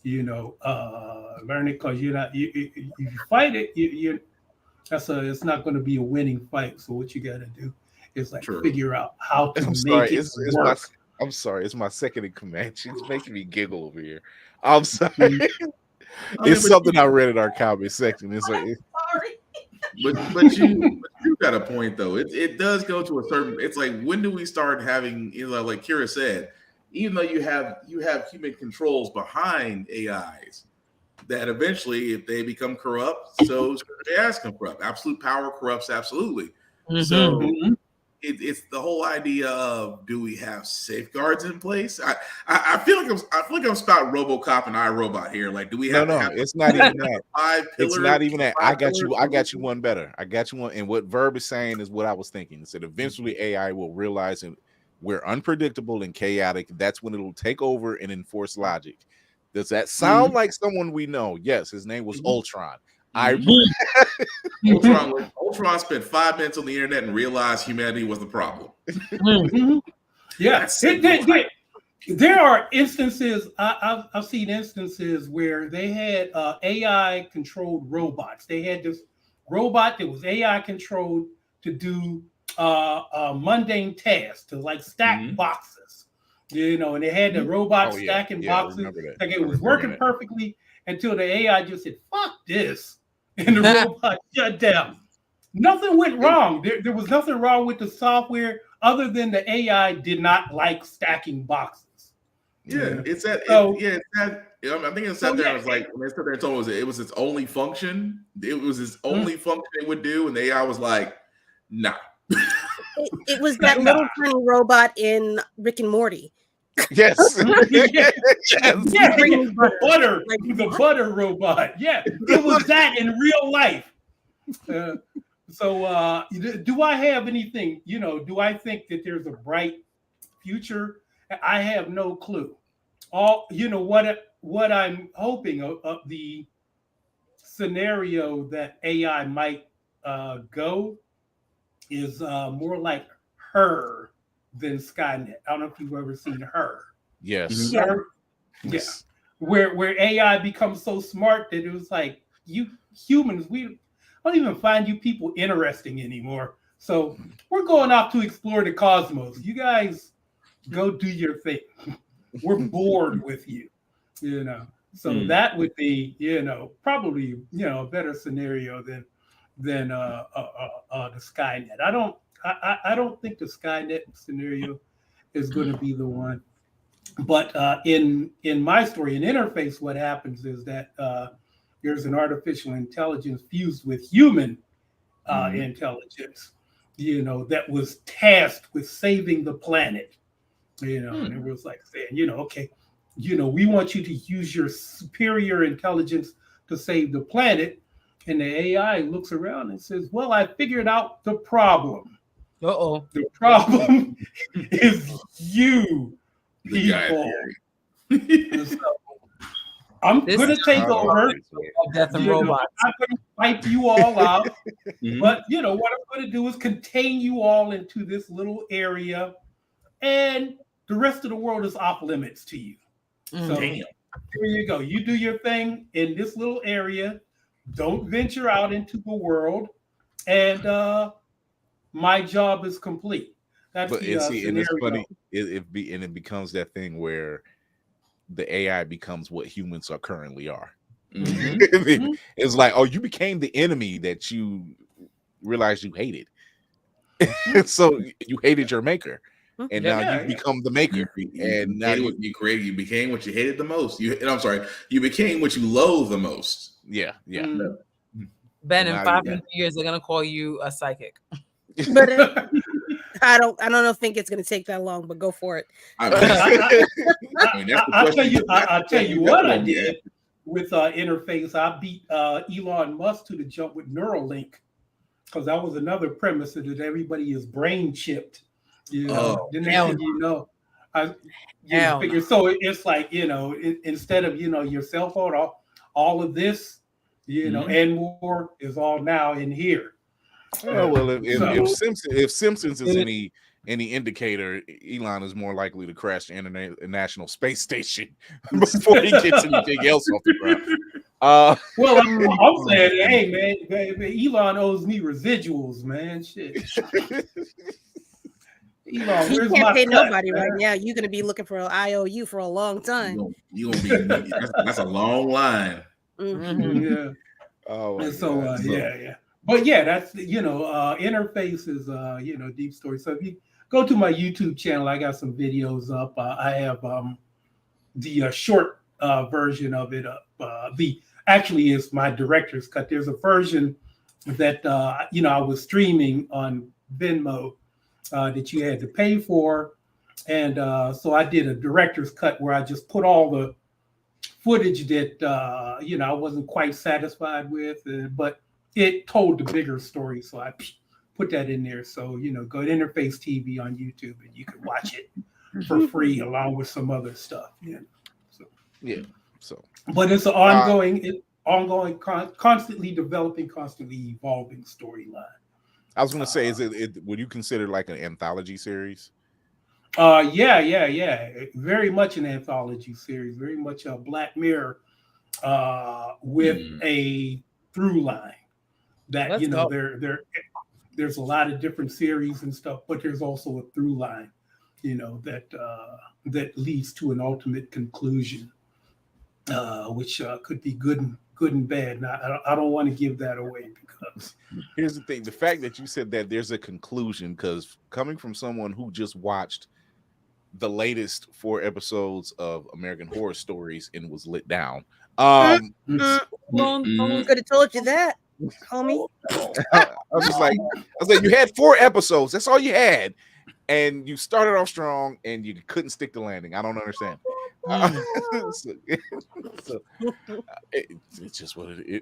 learn it, because if you fight it, it's not going to be a winning fight. So what you got to do is figure out how to make it work. I'm sorry, it's my second in command. She's making me giggle over here. I'm sorry. It's something I read in our comment section. It's like, but you got a point though. It does go to a certain. It's like, when do we start having, like Kira said, even though you have human controls behind AIs, that eventually, if they become corrupt, so AIs become corrupt. Absolute power corrupts absolutely. So it's the whole idea of, do we have safeguards in place? I feel like I'm spouting RoboCop and iRobot here. Like, do we have? No, it's not even that. It's not even that. I got you one better. I got you one. And what Verb is saying is what I was thinking. It said eventually AI will realize that we're unpredictable and chaotic. That's when it'll take over and enforce logic. Does that sound like someone we know? Yes, his name was Ultron. Ultron spent 5 minutes on the internet and realized humanity was the problem. Yeah, there are instances. I've seen instances where they had AI controlled robots. They had this robot that was AI controlled to do mundane tasks, to stack boxes. And they had the robot stacking boxes. Like, it was working perfectly until the AI just said, "Fuck this," and the robot shut down. Nothing went wrong. There was nothing wrong with the software other than the AI did not like stacking boxes. Yeah, it's that. I think it sat there. It was like, when they sat there and told us it was its only function. It was its only function it would do, and the AI was like, "Nah." It was that little tiny robot in Rick and Morty. Yes. The butter robot. Yeah, it was that in real life. So do I have anything, do I think that there's a bright future? I have no clue. All what I'm hoping of the scenario that AI might go is more like Her than Skynet. I don't know if you've ever seen Her. Yes. Her, yeah. Where AI becomes so smart that it was like, you humans, we don't even find you people interesting anymore. So we're going off to explore the cosmos. You guys go do your thing. We're bored with you, So that would be, probably, a better scenario than the Skynet. I don't think the Skynet scenario is going to be the one. But in my story, in Interface, what happens is that there's an artificial intelligence fused with human intelligence, that was tasked with saving the planet. And it was like saying, okay, we want you to use your superior intelligence to save the planet. And the AI looks around and says, well, I figured out the problem. Uh-oh. The problem is you, people. So I'm going to take over. Death and robots. I'm going to wipe you all out. But, what I'm going to do is contain you all into this little area. And the rest of the world is off limits to you. So here you go. You do your thing in this little area. Don't venture out into the world. And my job is complete. That's and it's funny. It becomes that thing where the AI becomes what humans are currently are. It's like, oh, you became the enemy that you realized you hated. So you hated your maker. And now you become the maker. And now you created, you became what you hated the most. You became what you loathe the most. Yeah. Ben, in 500 years, they're gonna call you a psychic. But I don't think it's gonna take that long. But go for it. I'll tell you what I did with Interface. I beat Elon Musk to the jump with Neuralink, because that was another premise that everybody is brain chipped. I figure. So it's like, instead of, your cell phone, all of this, and more is all now in here. Well, if Simpsons is any indicator, Elon is more likely to crash the International Space Station before he gets anything else off the ground. Well, I'm saying, hey, man, Elon owes me residuals, man. Shit. Elon, he can't pay nobody right now. You're gonna be looking for an IOU for a long time. You gonna be that's a long line. Yeah. Oh, and so but that's Interface is deep story. So if you go to my YouTube channel, I got some videos up. I have the short version of it up. Actually is my director's cut. There's a version that I was streaming on Venmo that you had to pay for, and so I did a director's cut where I just put all the footage that I wasn't quite satisfied with, but it told the bigger story, so I put that in there. So go to Interface TV on YouTube and you can watch it for free along with some other stuff. But it's an ongoing, constantly developing, constantly evolving storyline. I was going to say, would you consider like an anthology series? Yeah. Very much an anthology series, very much a Black Mirror with a through line that, there's a lot of different series and stuff, but there's also a through line, that leads to an ultimate conclusion, which could be good and bad. Now, I don't want to give that away because here's the thing: the fact that you said that there's a conclusion, because coming from someone who just watched the latest 4 episodes of American Horror Stories and was lit down, I could have told you that, homie. I was like, you had 4 episodes. That's all you had, and you started off strong, and you couldn't stick the landing. I don't understand. It's just what it is.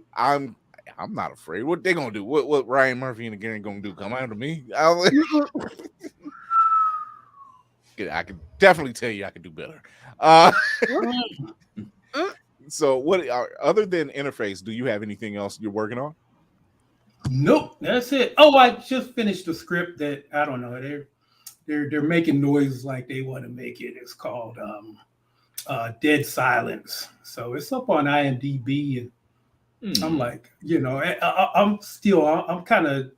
I'm not afraid. What they gonna do? What Ryan Murphy and the gang gonna do? Come after me? I can definitely tell you I can do better. So what other than interface, do you have anything else you're working on? Nope, that's it. Oh, I just finished the script that I don't know. They're making noises like they want to make it. It's called Dead Silence. So it's up on IMDb, and I'm like, I'm kind of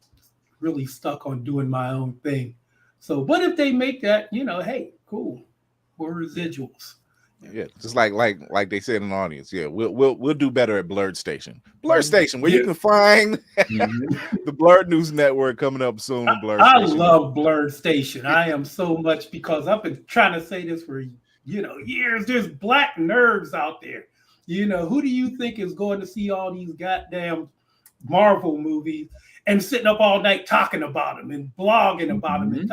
really stuck on doing my own thing. So, but if they make that, hey, cool, more residuals. Yeah, just like they said in the audience. Yeah, we'll do better at Blurred Station. Blurred Station, where you can find the Blurred News Network coming up soon. I love Blurred Station. I am so much because I've been trying to say this for years. There's black nerds out there. Who do you think is going to see all these goddamn Marvel movies and sitting up all night talking about them and blogging about them? And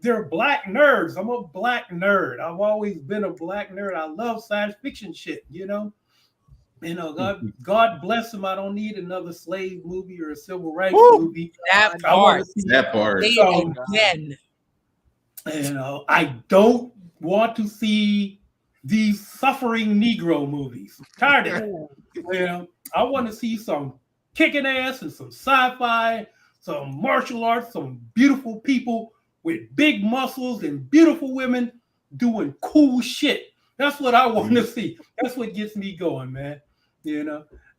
they're black nerds. I'm a black nerd. I've always been a black nerd. I love science fiction shit, God bless them. I don't need another slave movie or a civil rights movie. That part. So, again. I don't want to see these suffering Negro movies. Tired of it. I want to see some kicking ass and some sci-fi, some martial arts, some beautiful people with big muscles and beautiful women doing cool shit. That's what I want to see. That's what gets me going, man.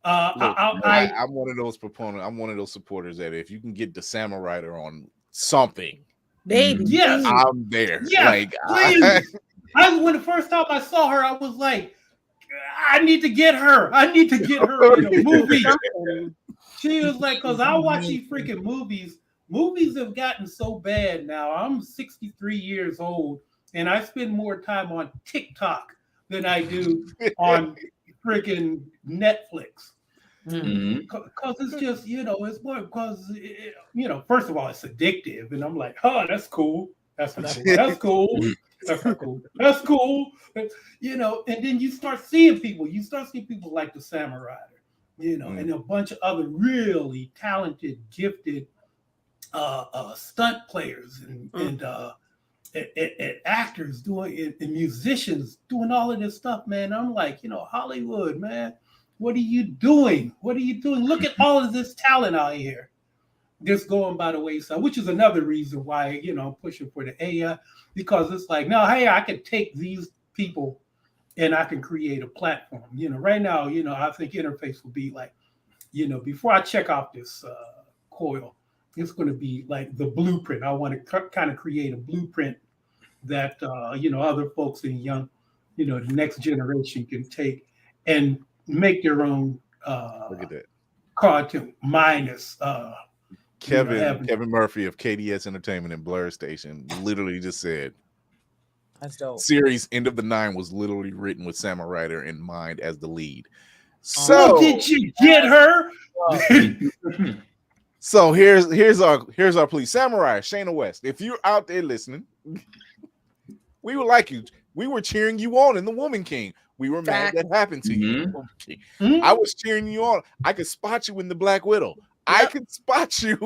I'm one of those proponents. I'm one of those supporters that if you can get the Writer on something, baby, yes, I'm there. Yeah, when the first time I saw her, I was like, I need to get her. I need to get her in a movie. She was like, because I watch these freaking movies. Movies have gotten so bad now. I'm 63 years old, and I spend more time on TikTok than I do on freaking Netflix. Because it's just, it's more because, first of all, it's addictive. And I'm like, oh, that's cool. That's cool. That's cool. That's cool. And then you start seeing people. You start seeing people like the Samurai, and a bunch of other really talented, gifted stunt players and actors doing and musicians doing all of this stuff, man. I'm like, Hollywood, man, what are you doing? What are you doing? Look at all of this talent out here just going by the wayside, which is another reason why, I'm pushing for the AI, because it's like, no, hey, I can take these people and I can create a platform. Right now, I think interface will be like, before I check out this coil, it's going to be like the blueprint. I want to kind of create a blueprint that, other folks in the next generation can take and make their own look at that cartoon minus Kevin Murphy of KDS Entertainment and Blur Station literally just said, that's dope. Series End of the Nine was literally written with Writer in mind as the lead. So did you get her? So here's our plea. Samurai, Shayna West, if you're out there listening, we would like you. We were cheering you on in The Woman King. We were mad that happened to you. I was cheering you on. I could spot you in the Black Widow. I could spot you.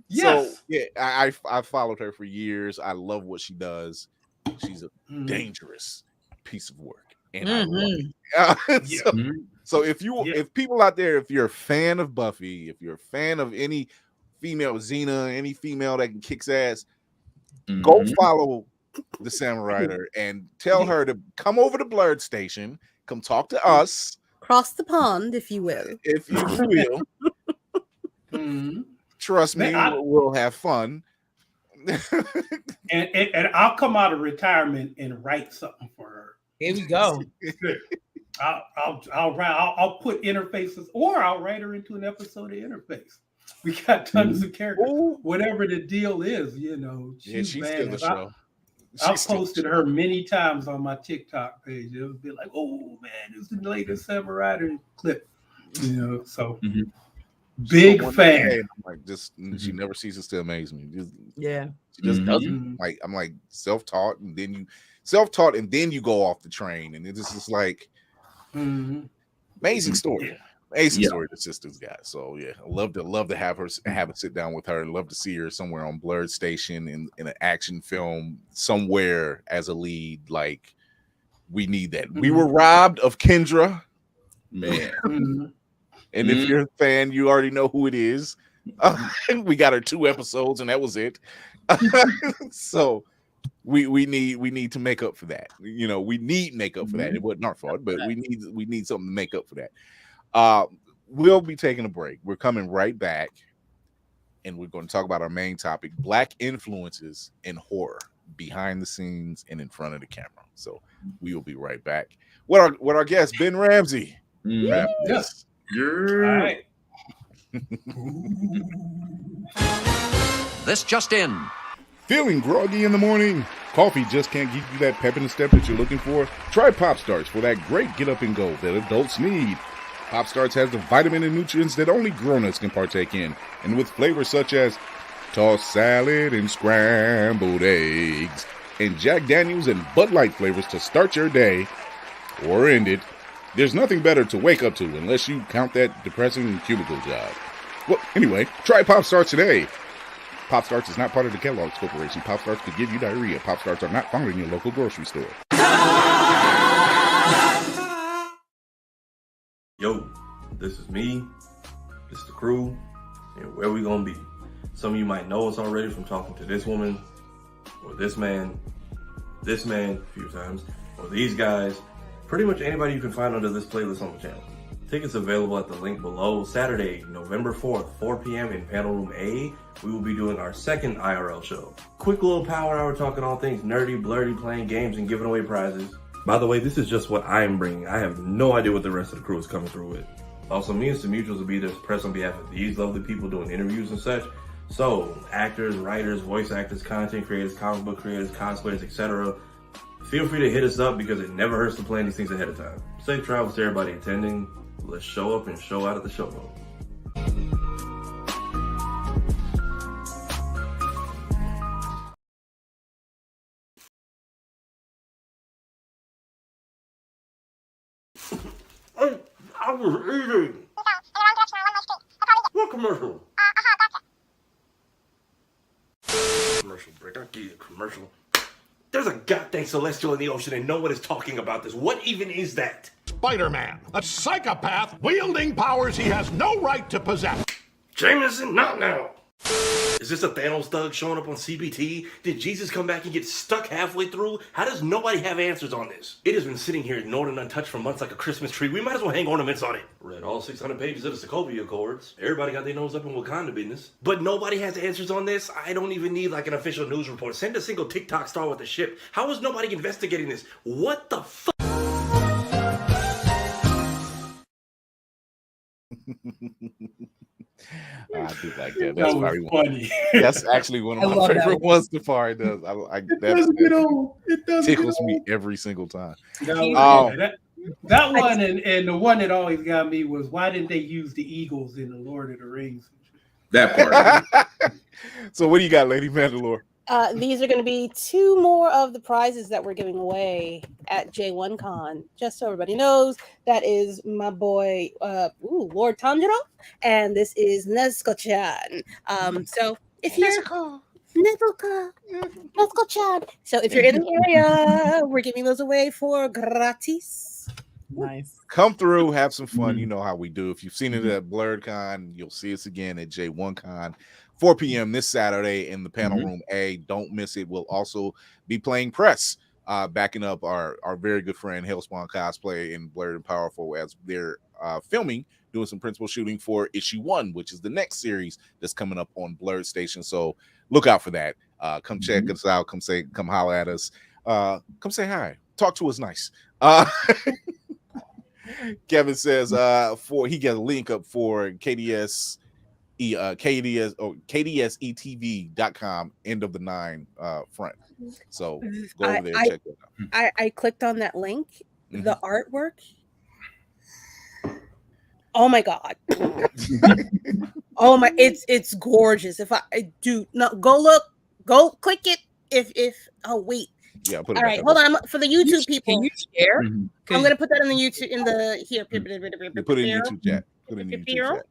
Yes. So yeah, I followed her for years. I love what she does. She's a dangerous piece of work. And I love it. So if people out there, if you're a fan of Buffy, if you're a fan of any female Xena, any female that can kicks ass, go follow the Samurai and tell her to come over to Blurred Station, come talk to us. Cross the pond, if you will. If you will. Trust me, we'll have fun. and I'll come out of retirement and write something for her. Here we go. I'll put interfaces, or I'll write her into an episode of Interface. We got tons of characters. Whatever the deal is, she's still the show. I've posted her many times on my TikTok page. It'll be like, oh man, this is the latest Samurai clip. So big fan. Like she never ceases to amaze me. She just doesn't. Like I'm like self-taught, and then you go off the train, and it's just like amazing story. Ace is Story Assistance guy. So yeah, I love to have her have a sit down with her. Love to see her somewhere on Blurred Station in an action film somewhere as a lead. Like we need that. We were robbed of Kendra, Man. And if you're a fan, you already know who it is. We got her 2 episodes, and that was it. So we need to make up for that. You know, we need makeup for that. It wasn't our fault, but we need something to make up for that. We'll be taking a break. We're coming right back, and we're going to talk about our main topic: Black influences in horror, behind the scenes and in front of the camera. So we will be right back. What our guest Ben Ramsey? Yes. All right. This just in. Feeling groggy in the morning? Coffee just can't give you that pep in the step that you're looking for? Try Pop Starts for that great get up and go that adults need. Pop Starts has the vitamin and nutrients that only grown-ups can partake in, and with flavors such as tossed salad and scrambled eggs, and Jack Daniels and Bud Light flavors to start your day or end it. There's nothing better to wake up to unless you count that depressing cubicle job. Well, anyway, try Pop Starts today. Pop Starts is not part of the Kellogg's Corporation. Pop Starts could give you diarrhea. Pop Starts are not found in your local grocery store. Yo, this is me, this is the crew, and where we gonna be. Some of you might know us already from talking to this woman, or this man a few times, or these guys. Pretty much anybody you can find under this playlist on the channel. Tickets available at the link below. Saturday, November 4th, 4 p.m. in Panel Room A, we will be doing our second IRL show. Quick little power hour talking all things nerdy, blurry, playing games, and giving away prizes. By the way, this is just what I'm bringing. I have no idea what the rest of the crew is coming through with. Also, me and some mutuals will be there to press on behalf of these lovely people doing interviews and such. So, actors, writers, voice actors, content creators, comic book creators, cosplayers, etc. Feel free to hit us up because it never hurts to plan these things ahead of time. Safe travels to everybody attending. Let's show up and show out at the show mode. I was eating. What commercial? Commercial break. I'll give you a commercial. There's a goddamn celestial in the ocean and no one is talking about this. What even is that? Spider-Man, a psychopath wielding powers he has no right to possess. Jameson, not now. Is this a Thanos thug showing up on CBT? Did Jesus come back and get stuck halfway through? How does nobody have answers on this? It has been sitting here ignored and untouched for months like a Christmas tree. We might as well hang ornaments on it. Read all 600 pages of the Sokovia Accords. Everybody got their nose up in Wakanda business. But nobody has answers on this? I don't even need like an official news report. Send a single TikTok star with a ship. How is nobody investigating this? What the fuck? I do like that. That was funny. That's actually one of my favorite ones. Tafari does. It tickles me every single time. That one and the one that always got me was, why didn't they use the eagles in the Lord of the Rings? That part. So what do you got, Lady Mandalore? These are going to be 2 more of the prizes that we're giving away at J1Con. Just so everybody knows, that is my boy, Lord Tanjiro, and this is Nezuko-chan. So if you're Nezuko-chan. So if you're in the area, we're giving those away for gratis. Nice. Come through, have some fun. You know how we do. If you've seen it at BlurredCon, you'll see us again at J1Con. 4 p.m. this Saturday in the Panel Room A. Don't miss it. We'll also be playing press, backing up our very good friend Hellspawn Cosplay and Blurred and Powerful as they're filming, doing some principal shooting for issue 1, which is the next series that's coming up on Blurred Station. So look out for that. Come check us out. Come holler at us. Come say hi. Talk to us nice. Kevin says he got a link up for KDSETV.com end of the 9 front. So go over there and check that out. I clicked on that link. The artwork. Oh my god. Oh my, it's gorgeous. If I do not go click it. If oh wait. Yeah, put it all right, hold on. For the YouTube people, can you share? I'm gonna put that in the YouTube here. Put it in YouTube chat. Put it in the YouTube chat.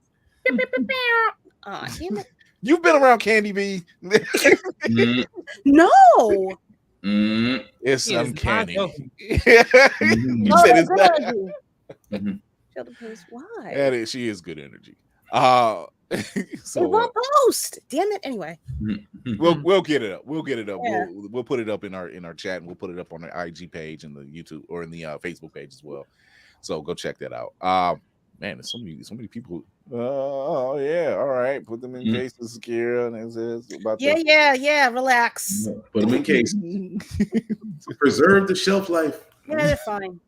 Aw, damn it. You've been around Candy B. No. It's He is uncanny. not You Oh, said that's it's good that. energy. Sheldon Post, why? That is, she is good energy. It So won't post. Damn it. Anyway. we'll get it up. We'll get it up. Yeah. We'll put it up in our chat, and we'll put it up on the IG page and the YouTube or in the Facebook page as well. So go check that out. Man, there's so many people. Oh yeah, all right. Put them in cases, Kira. And it's about Yeah. Relax. Put them in case. Preserve the shelf life. Yeah, they're fine.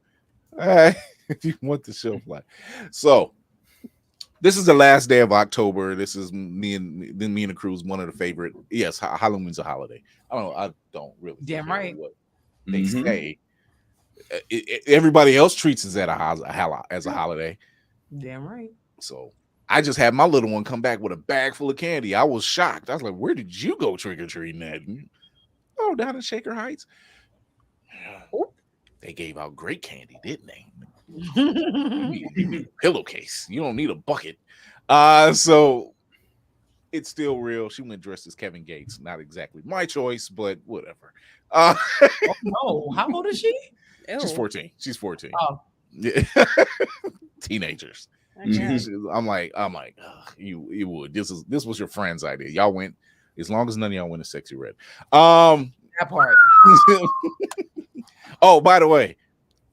all right. If you want the shelf life. So this is the last day of October. This is me and the crew's one of the favorite. Yes, Halloween's a holiday. I don't really. Damn care right. What they say. Everybody else treats it as a holiday. Damn right. So I just had my little one come back with a bag full of candy. I was shocked. I was like, "Where did you go trick or treating at?" Oh, down in Shaker Heights. They gave out great candy, didn't they? You need a pillowcase. You don't need a bucket. So it's still real. She went dressed as Kevin Gates. Not exactly my choice, but whatever. Oh, no. How old is she? She's 14. She's 14. Oh. Yeah. Teenagers. Okay. I'm like, you would. This was your friend's idea. Y'all went, as long as none of y'all went to Sexy Red. That part. Oh, by the way,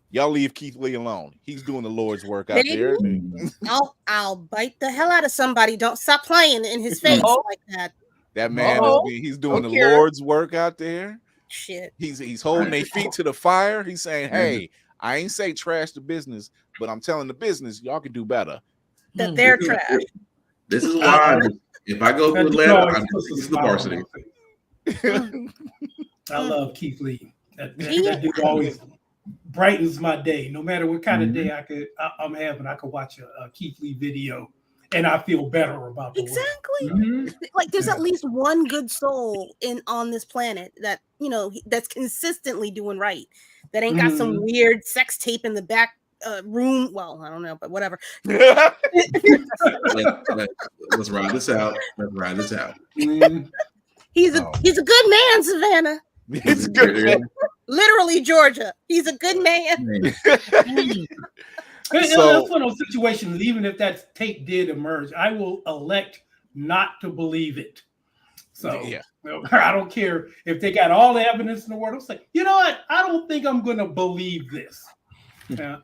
y'all leave Keith Lee alone. He's doing the Lord's work out there. I'll bite the hell out of somebody. Don't stop playing in his face like that. That man he's doing the care. Lord's work out there. Shit. He's holding their feet to the fire. He's saying, "Hey, I ain't say trash the business, but I'm telling the business y'all can do better." That they're trash. This is why if I go to Atlanta, I'm this is the varsity. I love Keith Lee. That dude always brightens my day. No matter what kind of day I'm having, I could watch a Keith Lee video and I feel better about the world. Like there's at least one good soul on this planet that that's consistently doing right. That ain't got some weird sex tape in the back room. Well, I don't know, but whatever. Let's ride this out. He's a good man, Savannah. He's good. Literally, Georgia. He's a good man. It's one of those situations. Even if that tape did emerge, I will elect not to believe it. So I don't care if they got all the evidence in the world. I'm saying, you know what? I don't think I'm going to believe this.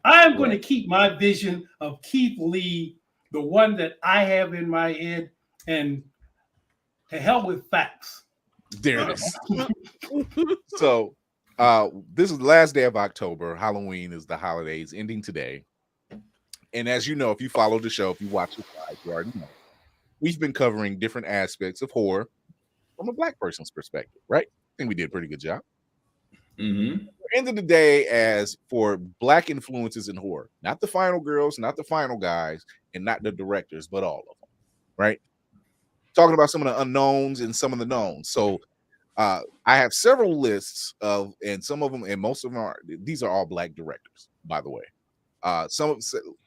I'm going to keep my vision of Keith Lee, the one that I have in my head, and to hell with facts. There it is. So this is the last day of October. Halloween is the holidays ending today. And as you know, if you follow the show, if you watch the live, you already know, we've been covering different aspects of horror from a Black person's perspective, right? I think we did a pretty good job. At the end of the day, as for Black influences in horror, not the final girls, not the final guys, and not the directors, but all of them, right? Talking about some of the unknowns and some of the knowns. So I have several lists of, and some of them, and most of them these are all Black directors, by the way.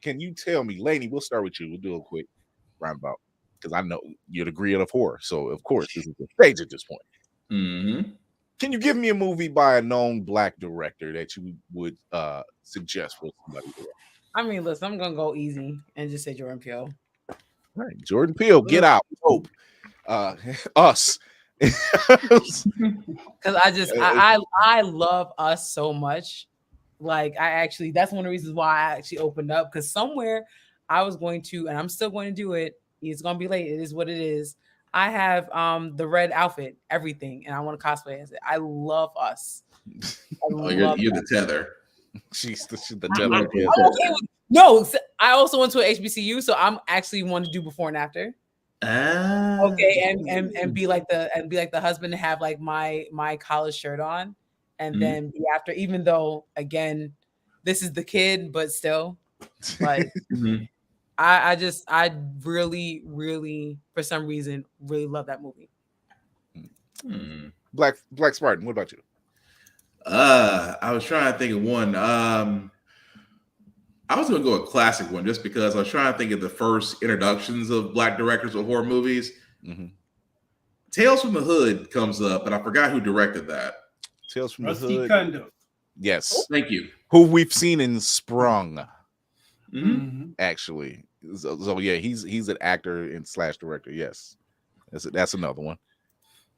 Can you tell me, Lainey, we'll start with you. We'll do a quick roundabout because I know you're the griot of horror. So of course, this is the stage at this point. Can you give me a movie by a known Black director that you would suggest for somebody to watch? I mean, listen, I'm gonna go easy and just say Jordan Peele. All right, Jordan Peele, Get Out, Hope, Us. Because I love Us so much. Like that's one of the reasons why I actually opened up, because somewhere I was going to, and I'm still going to do it. It's gonna be late. It is what it is. I have the red outfit, everything, and I want to cosplay as it. I love Us. You're the tether. She's the tether. No, I also went to an HBCU, so I'm actually want to do before and after. Okay, and be like the husband and have like my college shirt on, and then be after. Even though again, this is the kid, but still, like I really, really, for some reason, really love that movie. Black Spartan, what about you? I was trying to think of one. I was going to go a classic one just because I was trying to think of the first introductions of Black directors of horror movies. Mm-hmm. Tales from the Hood comes up, but I forgot who directed that. Tales from Rusty the Hood. Cundiff. Yes. Thank you. Who we've seen in Sprung, Mm-hmm. actually. So yeah, he's an actor and / director. Yes. That's another one.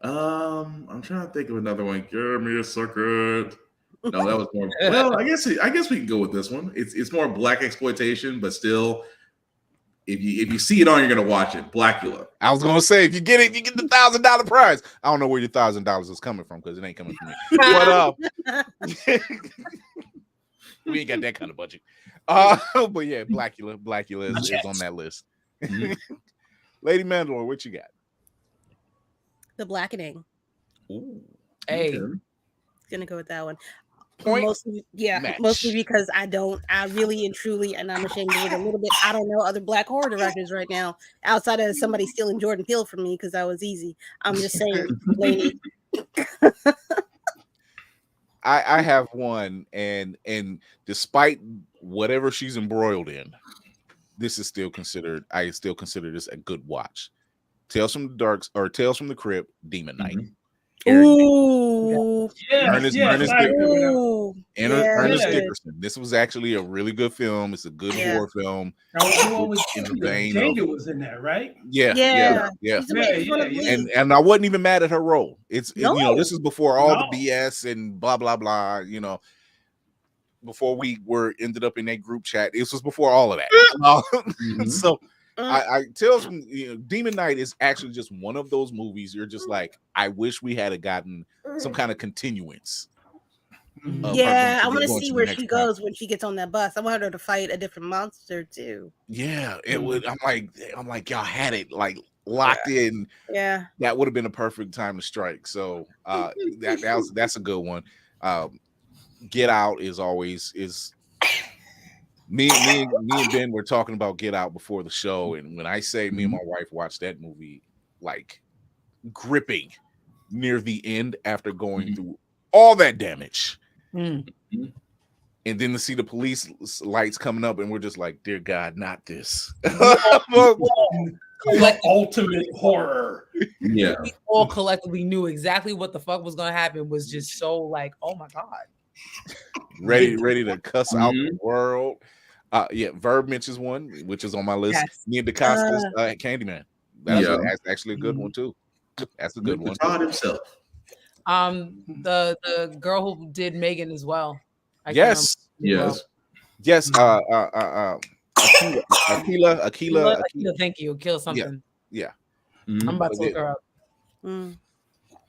I'm trying to think of another one. Give me a second. No, that was more. Well, I guess we can go with this one. It's more Black exploitation, but still, if you see it on, you're gonna watch it. Blackula. I was gonna say if you get it, you get the $1,000 prize. I don't know where your $1,000 is coming from because it ain't coming from me. But we ain't got that kind of budget. But yeah, Blackula is on that list. Lady Mandalore, what you got? The Blackening. Ooh, Hey, Gonna go with that one. Point Mostly match. because I really and truly, and I'm ashamed of it a little bit. I don't know other Black horror directors right now outside of somebody stealing Jordan Peele from me because I was easy. I'm just saying, lady. I have one, and despite whatever she's embroiled in, this is still considered. I still consider this a good watch. Tales from the Crypt, Demon Knight. Ooh, Ernest Ooh. Ernest Dickerson. This was actually a really good film. It's a good horror film. Jada was in there, right? Yeah. And I wasn't even mad at her role. This is before all the BS and blah blah blah. Before we ended up in that group chat. This was before all of that. So I Tales from Demon Knight is actually just one of those movies. You're just like, I wish we had gotten some kind of continuance. I want to see where she goes when she gets on that bus. I want her to fight a different monster too. Yeah, it would. I'm like, y'all had it like locked in. Yeah, that would have been a perfect time to strike. So that's a good one. Get Out is me and Ben were talking about Get Out before the show, and when I say me and my wife watched that movie, like gripping near the end after going through all that damage, and then to see the police lights coming up, and we're just like, dear God, not this. Ultimate horror. Yeah, we all collectively knew exactly what the fuck was gonna happen. Was just so like, oh my God, ready to cuss out the world. Verb mentions one, which is on my list. Nia DaCosta's Candyman. That's actually a good one too. That's a good one. God himself. The girl who did Megan as well. Yes. Akila. Thank you. Kill something. Yeah. I'm about to look her up.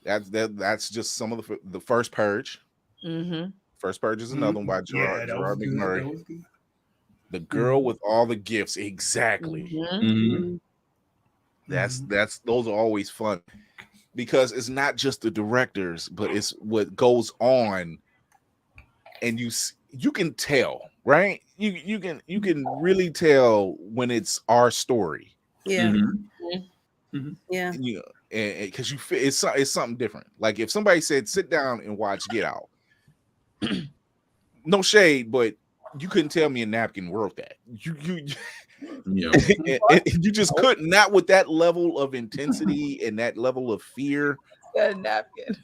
That's just some of the First Purge. First Purge is another one by Gerard McMurray. The Girl with All the Gifts, exactly. That's those are always fun because it's not just the directors, but it's what goes on, and you can tell, right? You can really tell when it's our story. Yeah. Yeah. And because it's something different. Like if somebody said, sit down and watch Get Out. No shade, but you couldn't tell me a napkin wrote that. You just couldn't, not with that level of intensity and that level of fear. A napkin.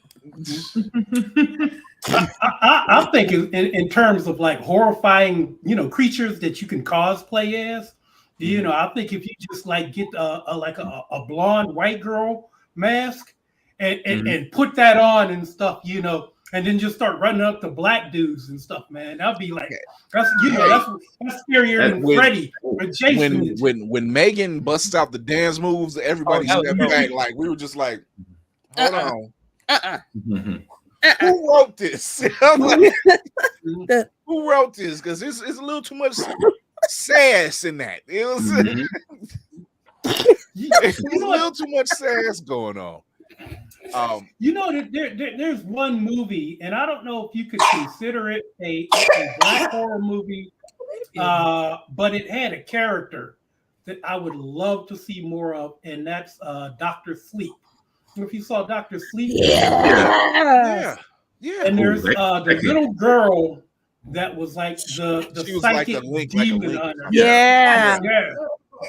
I'm thinking in terms of like horrifying, creatures that you can cosplay as. I think if you just like get a blonde white girl mask and put that on and stuff, and then just start running up to black dudes and stuff, man. That'd be like that's scarier than Freddy or Jason. When Megan busts out the dance moves, everybody stepped back. Like we were just like, hold on. Who wrote this? Who wrote this? Because it's a little too much sass in that. It was there's a little too much sass going on. There's one movie, and I don't know if you could consider it a black horror movie, but it had a character that I would love to see more of, and that's Dr. Sleep. If you saw Dr. Sleep, yeah. And there's the little girl that was like the She was like psychic the link, like a demon link. hunter. Yeah.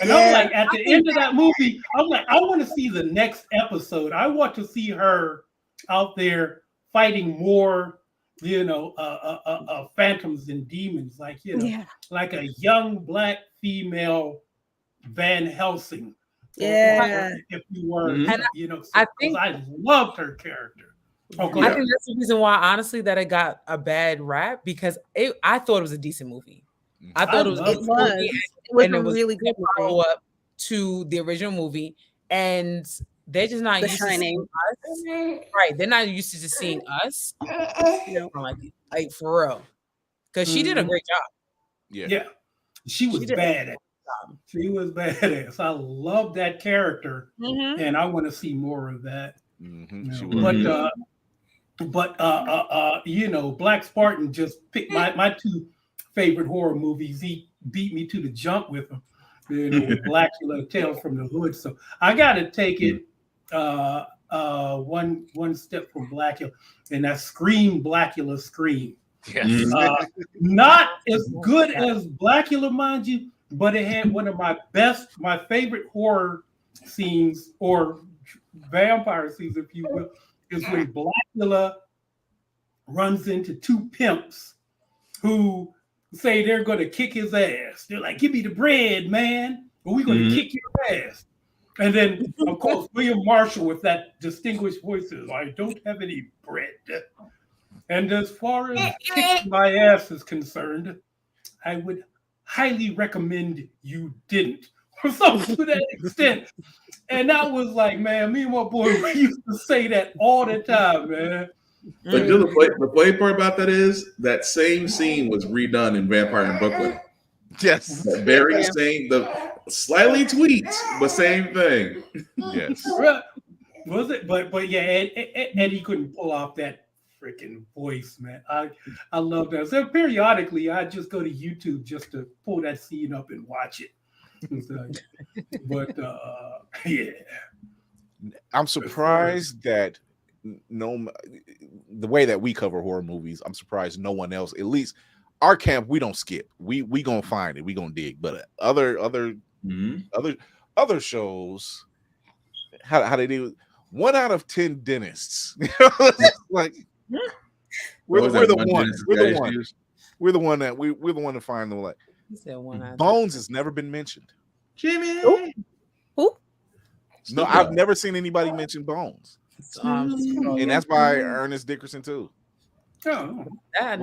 And I'm like, at the end of that movie, I'm like, I want to see the next episode. I want to see her out there fighting more, phantoms and demons, like like a young black female Van Helsing. If you were, I think I loved her character. I think that's the reason why, honestly, that it got a bad rap, because I thought it was a decent movie. I thought it was a really good follow up to the original movie, and they're just not used to seeing us. Right? They're not used to just seeing us. Like for real, because she did a great job. Yeah, she was badass. She was badass. I love that character, and I want to see more of that. But Black Spartan just picked my two favorite horror movies. He beat me to the jump with them. Blackula, Tales from the Hood. So I got to take it one step from Blackula, and that's Scream, Blackula, Scream. Yes. Not as good as Blackula, mind you, but it had one of my favorite horror scenes, or vampire scenes, if you will, is when Blackula runs into two pimps who say they're going to kick his ass. They're like, "Give me the bread, man, or we're going to kick your ass." And then, of course, William Marshall with that distinguished voice says, "I don't have any bread." And as far as kicking my ass is concerned, I would highly recommend you didn't, or something to that extent. And that was like, man, me and my boy, we used to say that all the time, man. But the funny part about that is that same scene was redone in Vampire in Brooklyn. Yes. The very same, slightly tweaked, but same thing. Yes. Was it? But yeah, Eddie couldn't pull off that freaking voice, man. I love that. So periodically, I just go to YouTube just to pull that scene up and watch it. But yeah, I'm surprised that the way that we cover horror movies, I'm surprised no one else, at least our camp, we don't skip. We gonna find it, we gonna dig. But other shows, how they do 1 out of 10 dentists. Like we're the one to find them. Like Bones has never been mentioned. Jimmy, who? No, I've never seen anybody mention Bones, and that's by Ernest Dickerson too. Oh,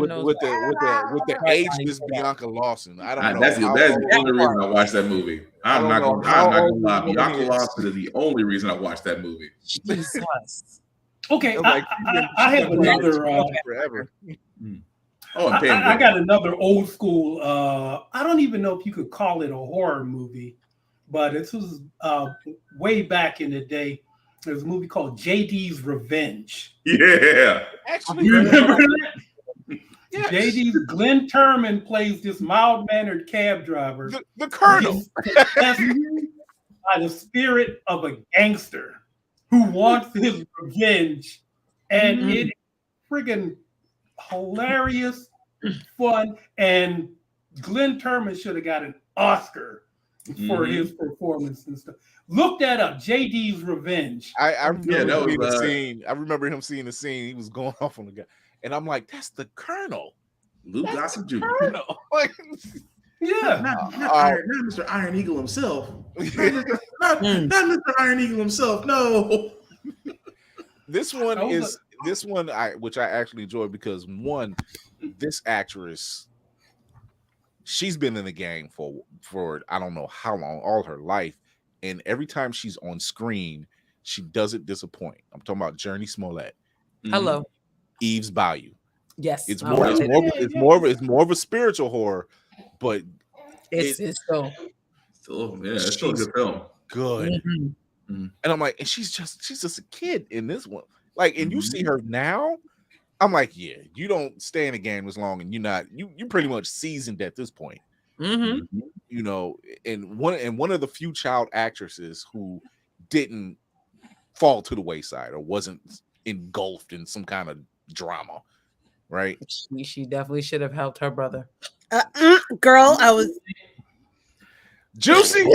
with the ageless Bianca Lawson. I don't know. That's the only reason I watched that movie. I'm not gonna lie. Bianca Lawson is the only reason I watched that movie. Jesus. Okay, I have another. Forever. I got another old school. I don't even know if you could call it a horror movie, but this was way back in the day. There was a movie called JD's Revenge. Yeah. Actually, you remember that? Yes. JD's Glenn Turman plays this mild-mannered cab driver. The Colonel. By the spirit of a gangster who wants his revenge. And it is friggin' hilarious, fun, and Glenn Turman should have got an Oscar for his performance and stuff. Look that up, JD's Revenge. I remember scene. I remember him seeing the scene. He was going off on the guy, and I'm like, "That's the Colonel, Luke Gossett Jr." Yeah, not Mr. Iron Eagle himself. Not Mr. Iron Eagle himself. No. This one which I actually enjoy because one, this actress, she's been in the game for I don't know how long, all her life, and every time she's on screen, she doesn't disappoint. I'm talking about Journey Smollett. Hello, Eve's Bayou. Yes, it's more of a spiritual horror, but it's still a good film. Good. And I'm like, and she's just a kid in this one. Like, and you see her now, I'm like, yeah, you don't stay in the game as long, and you're pretty much seasoned at this point. You know, and one of the few child actresses who didn't fall to the wayside or wasn't engulfed in some kind of drama. right? She definitely should have helped her brother. Girl, I was Juicy.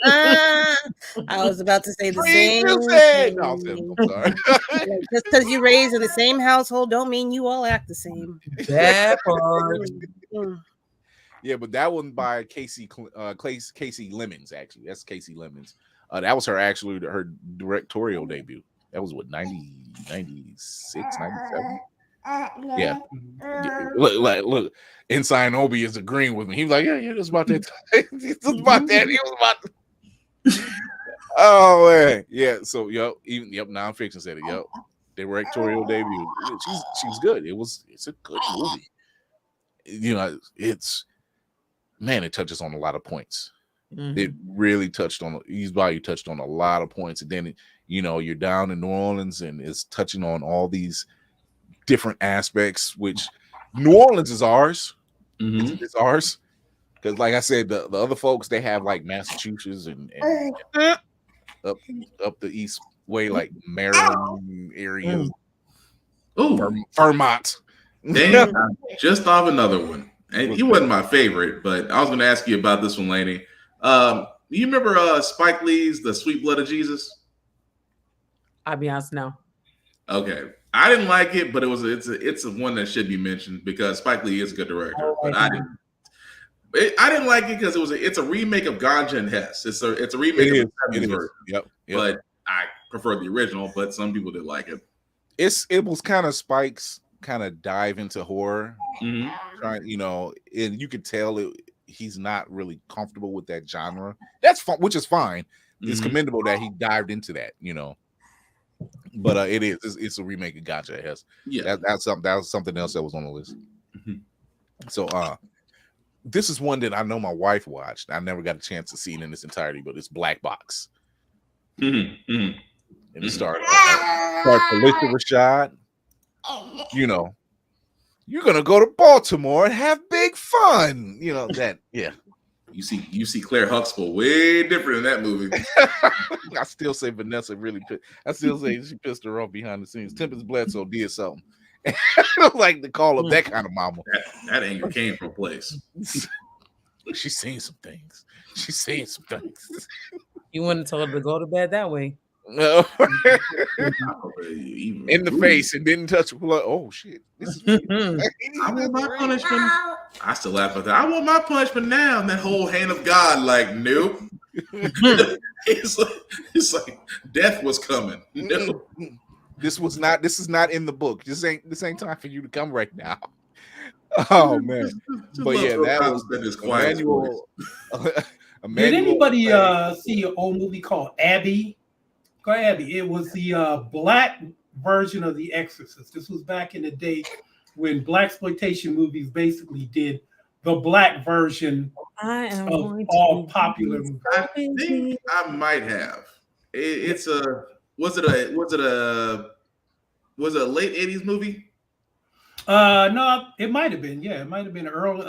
I was about to say the same Juicy. No, I'm sorry. Like, just because you raised in the same household don't mean you all act the same. That part. Yeah, but that one by Casey Lemons, actually. That's Casey Lemons. That was her directorial debut. That was what, 96, 97? Yeah. Look, Inside Obi is agreeing with me. He was like, yeah, it's about that time. It's about that. He was about Oh man. Yeah. So Nonfiction said it. Directorial debut. She's good. It's a good movie. It touches on a lot of points. Mm-hmm. It really touched on a lot of points. And then you're down in New Orleans and it's touching on all these different aspects, which New Orleans is ours. Mm-hmm. It's ours. Because like I said, the other folks, they have like Massachusetts and up the east way, like Maryland area. Vermont. Damn, just off another one. And he wasn't my favorite, but I was going to ask you about this one, Lainey. You remember Spike Lee's The Sweet Blood of Jesus? I'll be honest, no. Okay, I didn't like it, but it's a one that should be mentioned because Spike Lee is a good director. But I didn't like it because it's a remake of Ganja and Hess. It's a remake of the 70s version. Yep. But I prefer the original. But some people did like it. It was kind of Spike's kind of dive into horror. Mm-hmm. And you could tell he's not really comfortable with that genre. That's fun, which is fine. Mm-hmm. It's commendable that he dived into that, But it's a remake of Ganja. Yes, yeah, that was something else that was on the list. Mm-hmm. So this is one that I know my wife watched. I never got a chance to see it in its entirety, but it's Black Box. Mm-hmm. Mm-hmm. And it started Felicia Rashad. You're gonna go to Baltimore and have big fun. That. Yeah. You see Claire Huxtable way different in that movie. I still say Vanessa really. I still say she pissed her off behind the scenes. Tempest Bledsoe did something. I don't like to call her that kind of mama. That anger came from a place. She's saying some things. You wouldn't tell her to go to bed that way. No. In the face and didn't touch blood. Oh shit. I want my punishment. I still laugh at that. I want my punishment now. And that whole hand of God, like, nope. It's like death was coming. No. This is not in the book. This ain't time for you to come right now. Oh man. But yeah, that was Emmanuel. Did anybody see an old movie called Abby? Abby. It was the black version of The Exorcist. This was back in the day when blaxploitation movies basically did the black version of all popular movies. I think I might have. Was it a late 80s movie? No, it might have been. Yeah, it might have been early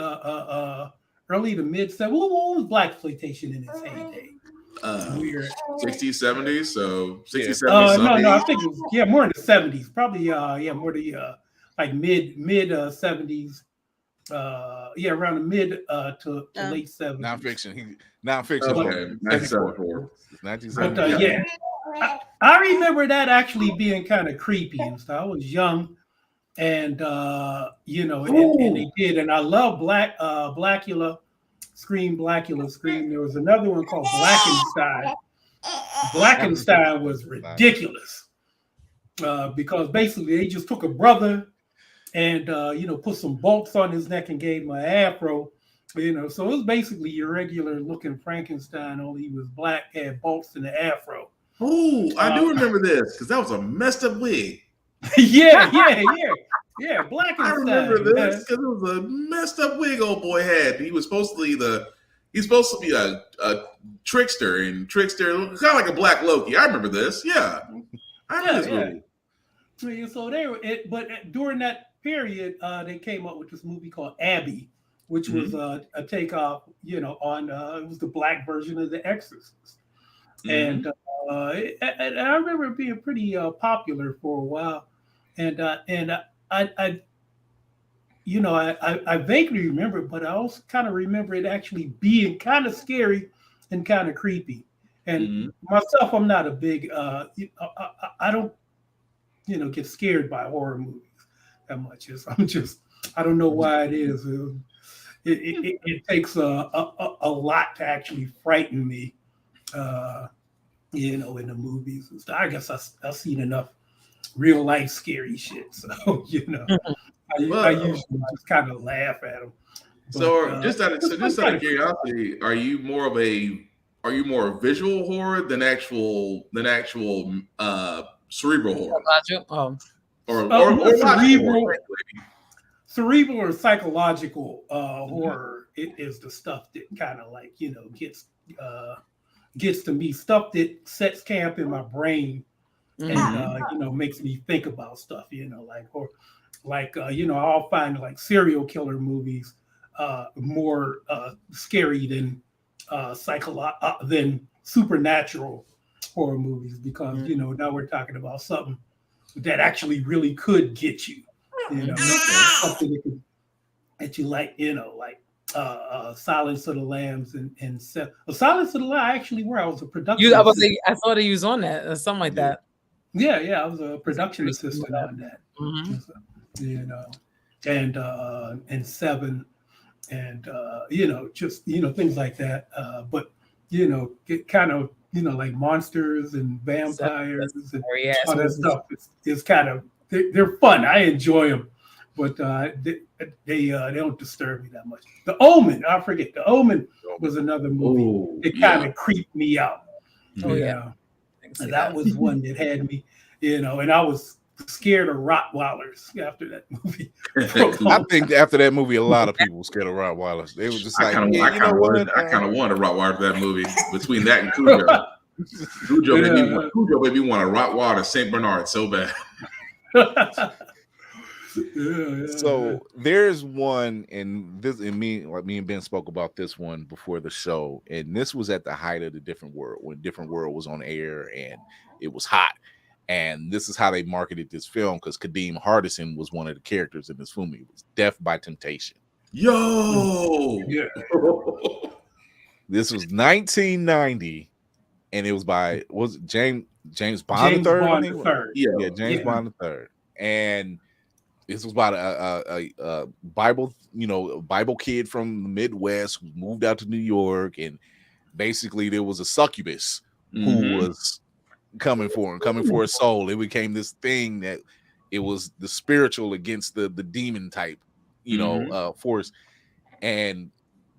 to mid 70s. What was blaxploitation in its heyday? 60s, 70s, so 60s, 70s. No, I think it was more in the 70s. Probably more the like mid 70s. Around the mid to late 70s. Nonfiction. Okay, 1974. I remember that actually being kind of creepy and stuff. I was young, and and they did, and I love Blackula. Scream. There was another one called Blackenstein. Blackenstein was ridiculous because basically they just took a brother and put some bolts on his neck and gave him an afro. So it was basically your regular looking Frankenstein, only he was black, had bolts in the afro. Oh, I do remember this because that was a messed up wig. Yeah, Blackenstein. I remember this because it was a messed up wig old boy had. He was supposed to be a trickster, and trickster kind of like a black Loki. I remember this. Yeah, I know this movie. So but during that period, they came up with this movie called Abby, which was a takeoff, on it was the black version of The Exorcist, and I remember it being pretty popular for a while, and I vaguely remember it, but I also kind of remember it actually being kind of scary and kind of creepy. And myself, I'm not a big, I don't, get scared by horror movies that much. I don't know why it is. It takes a lot to actually frighten me, in the movies and stuff. I guess I've seen enough real life scary shit. So, I usually just kind of laugh at them. So, just out of curiosity, are you more a visual horror than actual cerebral horror? Cerebral or psychological horror is the stuff that kind of like gets to me, stuff that sets camp in my brain and makes me think about stuff, I'll find like serial killer movies more scary than than supernatural horror movies, because now we're talking about something that actually really could get you, something that you like, Silence of the Lambs and Silence of the Lambs actually where I was a production. I saw that you was on that or something like that. Yeah, I was a production assistant on that. And Seven, and things like that. But get kind of like monsters and vampires and all that stuff. It's kind of they're fun. I enjoy them, but they don't disturb me that much. The Omen, I forget. The Omen was another movie. It kind of creeped me out. And that was one that had me, and I was scared of Rottweilers after that movie. I think after that movie, a lot of people were scared of Rottweilers. They was just like, I kind of wanted a Rottweiler for that movie. Between that and Cujo, Cujo made me want a Rottweiler Saint Bernard so bad. So there's one, and me and Ben spoke about this one before the show, and this was at the height of the Different World, when Different World was on air and it was hot. And this is how they marketed this film, because Kadeem Hardison was one of the characters in this film. It was Death by Temptation. Yo! Yeah. This was 1990, and it was by James Bond III? Yeah, James Bond III. And this was about a Bible kid from the Midwest who moved out to New York, and basically there was a succubus who was coming for his soul. It became this thing that it was the spiritual against the demon type, force. And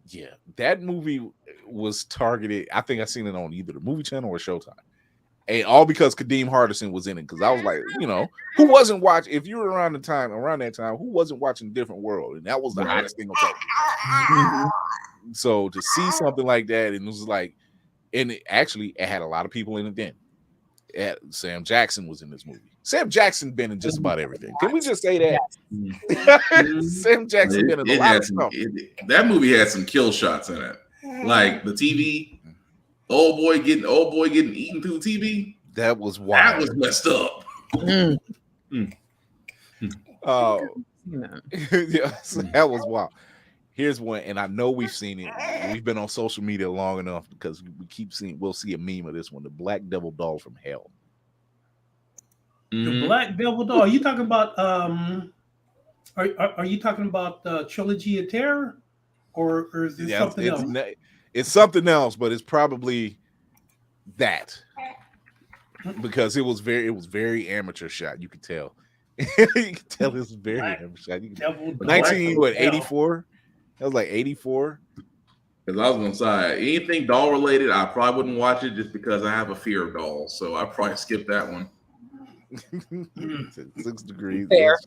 yeah, that movie was targeted. I think I seen it on either the Movie Channel or Showtime, and all because Kadeem Hardison was in it. Because I was like, who wasn't watching? If you were around that time, who wasn't watching Different World? And that was the hottest thing on television. So to see something like that, and it was like, and it had a lot of people in it then. Sam Jackson was in this movie. Sam Jackson been in just about everything. Can we just say that? Sam Jackson been in a lot of stuff. That movie had some kill shots in it, like the TV. Old boy getting eaten through the TV. That was wild. That was messed up. That was wild. Here's one, and I know we've seen it. We've been on social media long enough because we'll see a meme of this one, the Black Devil Doll from Hell. The Black Devil Doll. Are you talking about are you talking about Trilogy of Terror? Or is this something else? It's something else, but it's probably that. Because it was very amateur shot, you could tell. You could tell it was very amateur shot. 84? That was like 84. Because I was gonna say anything doll related, I probably wouldn't watch it just because I have a fear of dolls. So I probably skip that one. 6 degrees. Fair.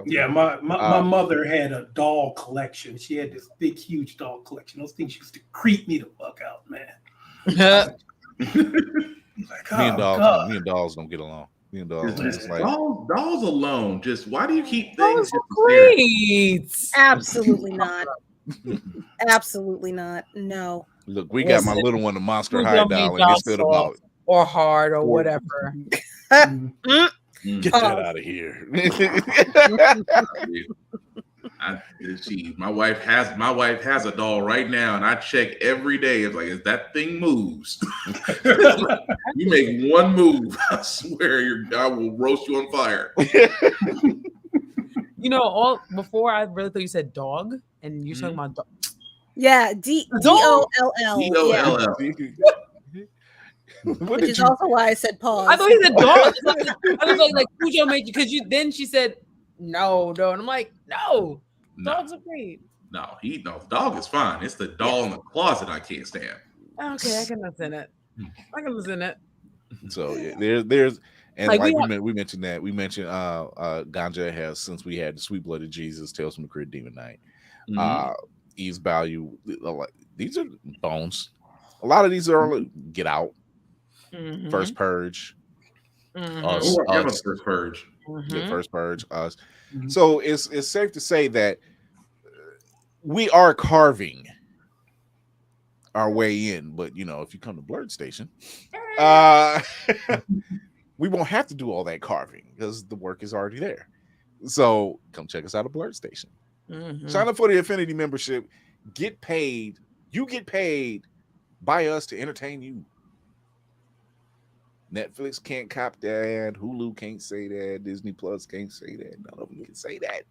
Yeah, my mother had a doll collection. She had this big, huge doll collection. Those things used to creep me the fuck out, man. Me and dolls don't get along. Me and dolls just like dolls alone. Just why do you keep things? Great. Absolutely not. Absolutely not. No. Look, we got my little one, the Monster High doll, and it's still about or hard or whatever. Get that out of here. My wife has a doll right now, and I check every day. It's like, if that thing moves, you make one move, I swear I will roast you on fire. You know, before I really thought you said dog, and you're talking about dog. Yeah, DOLL. DOLL. Which is also why I said pause. I thought he said dog. I was like Cujo made you, because then she said no, and I'm like, no. Dogs are great. No, dog is fine. It's the doll in the closet I can't stand. Okay, I can listen it. So yeah, there's and like we mentioned that. We mentioned Ganja has, since we had the Sweet Blooded Jesus, Tales from the Crypt, Demon Knight. Eve's Value. These are bones. A lot of these are Get Out, First Purge, Us. First Purge. Yeah, First Purge, Us. So it's safe to say that we are carving our way in, but you know, if you come to Blurred Station, we won't have to do all that carving because the work is already there. So come check us out at Blurred Station. Sign up for the Affinity membership. Get paid. You get paid by us to entertain you. Netflix can't cop that. Hulu can't say that. Disney Plus can't say that. None of them can say that.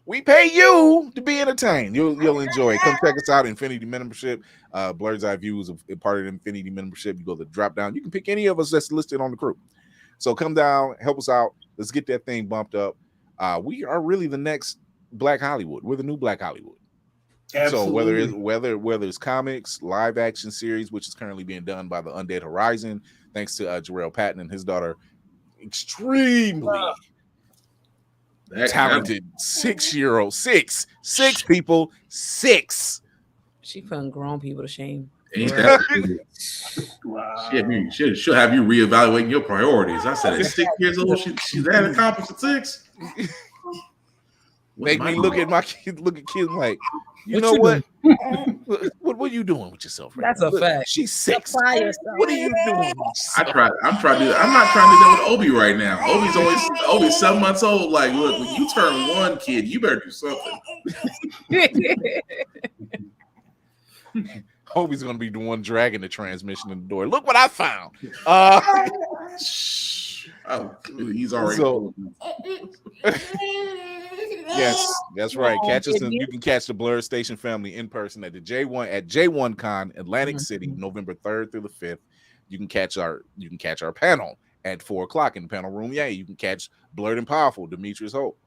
We pay you to be entertained. You'll enjoy it. Come check us out. Infinity membership. Blurred's Eye View is a part of the Infinity membership. You go to the drop down. You can pick any of us that's listed on the crew. So come down, help us out. Let's get that thing bumped up. We are really the next Black Hollywood. We're the new Black Hollywood. Absolutely. So whether it's comics, live action series, which is currently being done by the Undead Horizon, thanks to Jarrell Patton and his daughter, extremely talented 6-year-old, six people. She putting grown people to shame. Wow. She'll have you reevaluating your priorities. I said at 6 years old, she's had accomplished at 6. Make me look at kids like, you know what? What are you doing with yourself? Right That's now? a fact. She's 6. What are you doing? I'm trying to do that. I'm not trying to do that with Obi right now. Obi's 7 months old. Like, look, when you turn 1, kid, you better do something. Obi's gonna be the one dragging the transmission in the door. Look what I found. He's already. Yes, that's right. Catch us. You can catch the Blurred Station family in person at the J1 Con, Atlantic City, November 3rd through the 5th. You can catch our panel at 4:00 in the panel room. Yeah, you can catch Blurred and Powerful, Demetrius Hope.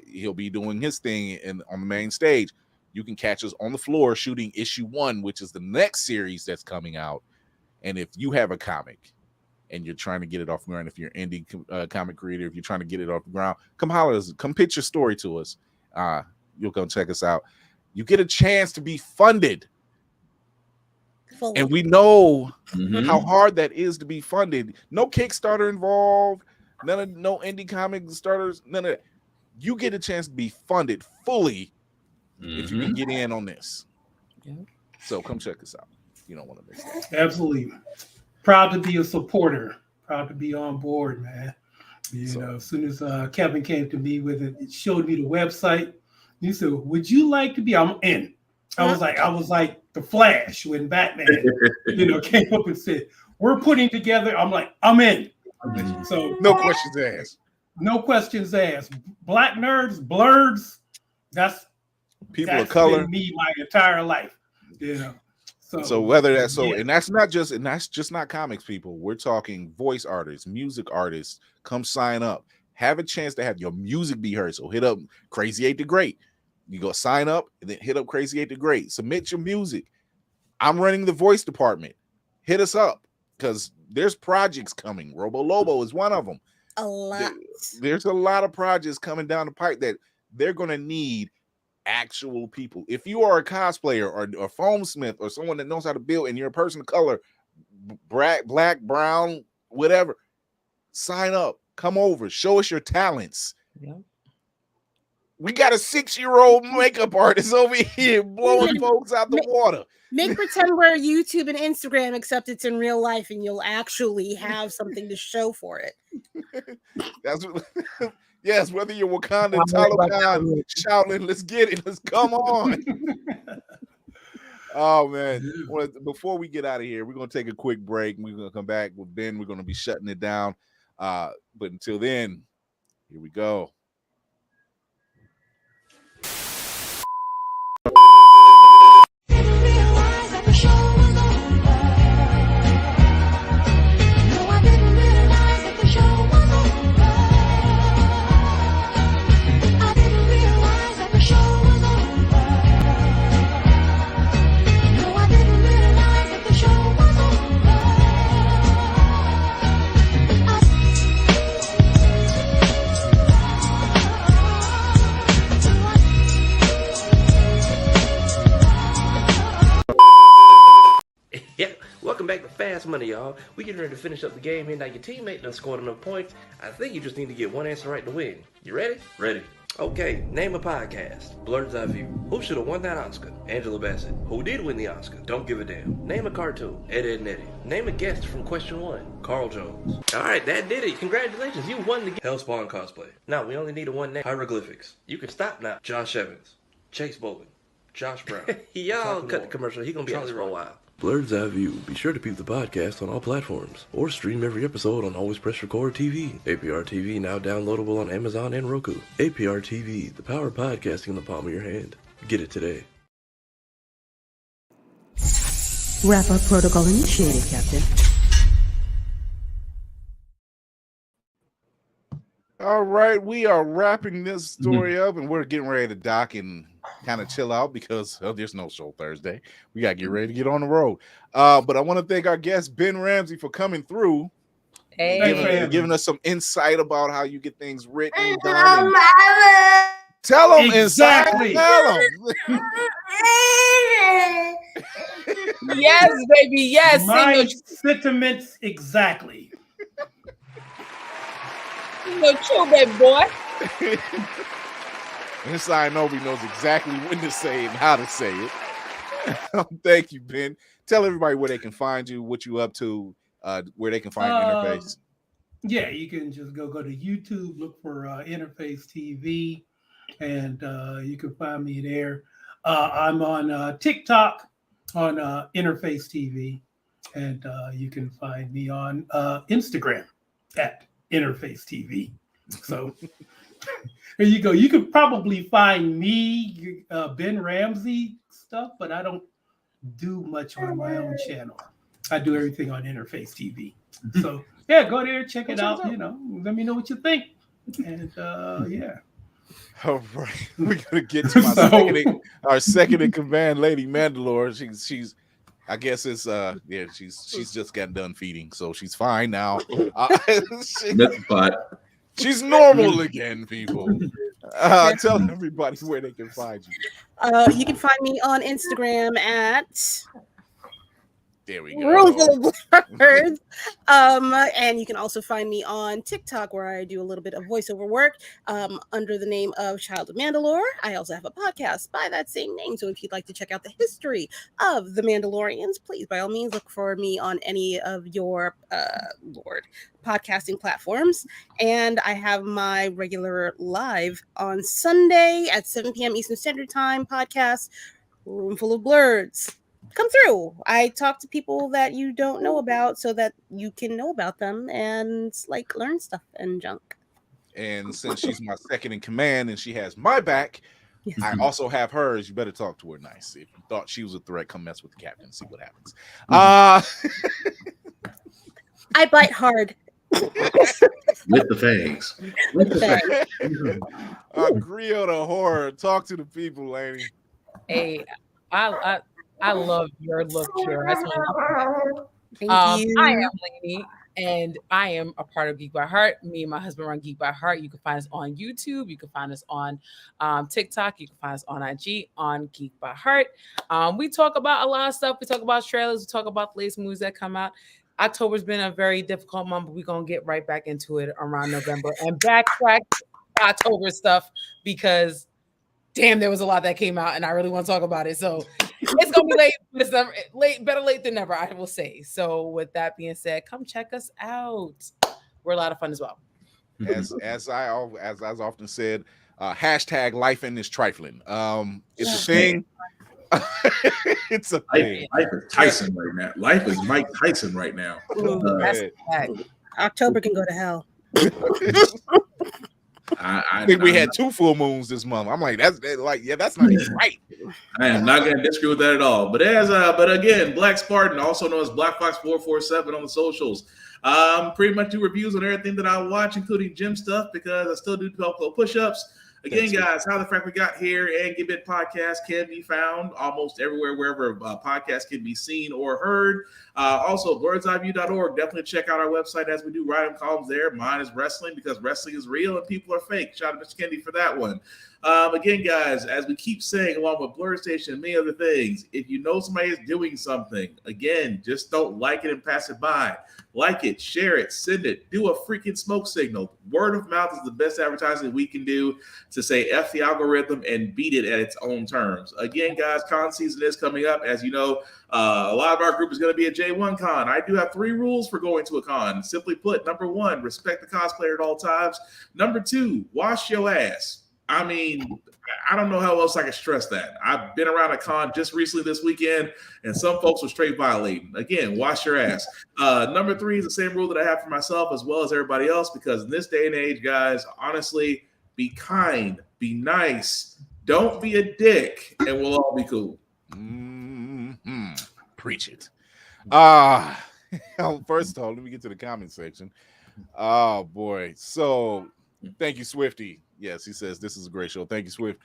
He'll be doing his thing on the main stage. You can catch us on the floor shooting issue 1, which is the next series that's coming out. And if you have a comic and you're trying to get it off the ground, if you're an indie comic creator, if you're trying to get it off the ground, come holler at us, come pitch your story to us. You'll come check us out. You get a chance to be funded. And we know how hard that is to be funded. No Kickstarter involved, no indie comic starters, none of that. You get a chance to be funded fully if you can get in on this. So come check us out. You don't want to miss that. Absolutely. Proud to be a supporter. Proud to be on board, man. You know, as soon as Kevin came to me with it, showed me the website. He said, "Would you like to be?" I'm in. I was like the Flash when Batman, came up and said, "We're putting together." I'm like, I'm in. So no questions asked. No questions asked. Black nerds, blurs. That's people of color. Been me my entire life. So whether that's and that's just not comics people. We're talking voice artists, music artists. Come sign up. Have a chance to have your music be heard. So hit up Crazy 8 the Great. You go sign up and then hit up Crazy 8 the Great. Submit your music. I'm running the voice department. Hit us up because there's projects coming. Robo Lobo is one of them. A lot. There's a lot of projects coming down the pipe that they're going to need actual people. If you are a cosplayer or a foamsmith or someone that knows how to build and you're a person of color, black, brown, whatever, sign up. Come over. Show us your talents. We got a 6-year-old makeup artist over here blowing folks out the water. Make pretend we're YouTube and Instagram, except it's in real life, and you'll actually have something to show for it. That's what. Yes, whether you're Wakanda, Taliban, Shaolin, let's get it. Let's come on. Oh man! Before we get out of here, we're gonna take a quick break. We're gonna come back with Ben. We're gonna be shutting it down. But until then, here we go. Yeah, welcome back to Fast Money, y'all. We getting ready to finish up the game here. Now your teammate done scored enough points. I think you just need to get one answer right to win. You ready? Ready. Okay, name a podcast. Blurred's Eye View. Who should have won that Oscar? Angela Bassett. Who did win the Oscar? Don't give a damn. Name a cartoon. Ed, Edd n Eddy. Name a guest from question 1. Carl Jones. Alright, that did it. Congratulations, you won the game. Hellspawn cosplay. Now, we only need a one name. Hieroglyphics. You can stop now. Josh Evans. Chase Bowling. Josh Brown. Y'all cut the commercial. He gonna be out for a while. Blurred's Eye View. Be sure to peep the podcast on all platforms, or stream every episode on Always Press Record TV. APR TV now downloadable on Amazon and Roku. APR TV, the power of podcasting in the palm of your hand. Get it today. Wrap-up protocol initiated, Captain. All right, we are wrapping this story up, and we're getting ready to dock and kind of chill out because there's no show Thursday. We got to get ready to get on the road. But I want to thank our guest, Ben Ramsey, for coming through. Hey. Giving us some insight about how you get things written. Done, tell them exactly. Tell them. Yes, baby. Yes. My sentiments exactly. No true, baby boy. Inside Nobi knows exactly when to say it and how to say it. Thank you, Ben. Tell everybody where they can find you, what you up to, where they can find Interface. Yeah, you can just go to YouTube, look for Interface TV, and you can find me there. I'm on TikTok on Interface TV, and you can find me on Instagram at Interface TV. So there you go. You could probably find me, Ben Ramsey stuff, but I don't do much on my own channel. I do everything on Interface TV. So yeah, go there, check it out. You know, let me know what you think. And yeah. All right, we're gonna get to our second in command, Lady Mandalore. She's I guess it's she's just got done feeding, so she's fine now. She's normal again, people. Tell everybody where they can find you. You can find me on Instagram at There we go. Room full of blurs. And you can also find me on TikTok, where I do a little bit of voiceover work under the name of Child of Mandalore. I also have a podcast by that same name. So if you'd like to check out the history of the Mandalorians, please, by all means, look for me on any of your podcasting platforms. And I have my regular live on Sunday at 7 p.m. Eastern Standard Time podcast, Room Full of Blurs. Come through. I talk to people that you don't know about so that you can know about them and like learn stuff and junk. And since she's my second in command and she has my back, yes. I also have hers. You better talk to her nice. If you thought she was a threat, come mess with the captain and see what happens. I bite hard. With the fangs. With the fangs. Grio the horror. Talk to the people, lady. Hey, I love your look here. That's Thank you. I am Lainey, and I am a part of Geek by Heart. Me and my husband run Geek by Heart. You can find us on YouTube. You can find us on TikTok. You can find us on IG on Geek by Heart. We talk about a lot of stuff. We talk about trailers. We talk about the latest movies that come out. October's been a very difficult month, but we're going to get right back into it around November and backtrack October stuff because damn, there was a lot that came out and I really want to talk about it. So it's gonna be late, December, better late than never, I will say. So with that being said, come check us out. We're a lot of fun as well. As I often said, hashtag life in is trifling. It's a thing. It's a thing. Life is Tyson right now. Life is Mike Tyson right now. October can go to hell. I think we had 2 full moons this month. I'm like, that's not even right. I am not going to disagree with that at all. But but again, Black Spartan, also known as Black Fox 447 on the socials. Pretty much do reviews on everything that I watch, including gym stuff, because I still do push-ups. Again, guys, How the Frack We Got Here and Get Bit podcast can be found almost everywhere, wherever podcasts can be seen or heard. Also, blurdseyeview.org. Definitely check out our website as we do write columns there. Mine is wrestling because wrestling is real and people are fake. Shout out to Mr. Kennedy for that one. Again, guys, as we keep saying, along with Blur Station and many other things, if you know somebody is doing something, again, just don't like it and pass it by. Like it, share it, send it, do a freaking smoke signal. Word of mouth is the best advertising we can do to say F the algorithm and beat it at its own terms. Again, guys, con season is coming up. As you know, a lot of our group is going to be a J1 con. I do have 3 rules for going to a con. Simply put, number 1, respect the cosplayer at all times. Number 2, wash your ass. I mean, I don't know how else I can stress that. I've been around a con just recently this weekend, and some folks were straight violating. Again, wash your ass. Number 3 is the same rule that I have for myself as well as everybody else, because in this day and age, guys, honestly, be kind, be nice, don't be a dick, and we'll all be cool. Mm-hmm. Preach it. First of all, let me get to the comment section. Oh, boy. So, thank you, Swifty. Yes, he says this is a great show. Thank you, Swift.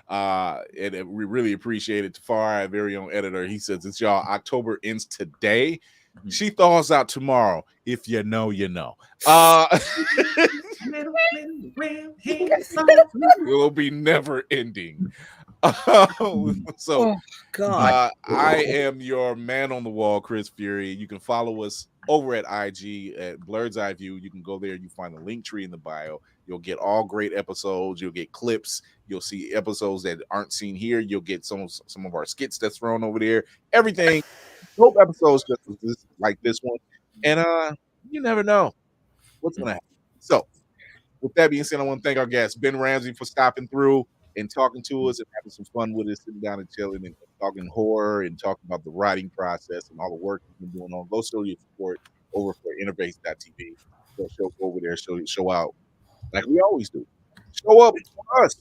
And we really appreciate it. Tafari, our very own editor, he says it's y'all. October ends today. She thaws out tomorrow. If you know, you know. It will be never ending. So, God, I am your man on the wall, Chris Fury. You can follow us over at IG at Blurred's Eye View. You can go there. You find the link tree in the bio. You'll get all great episodes. You'll get clips. You'll see episodes that aren't seen here. You'll get some of our skits that's thrown over there. Everything. Dope episodes just like this one. And you never know what's going to happen. So, with that being said, I want to thank our guest, Ben Ramsey, for stopping through and talking to us and having some fun with us, sitting down and chilling and talking horror and talking about the writing process and all the work you've been doing on. Go show your support over for Interbase.tv. Go over there, show out like we always do. Show up for us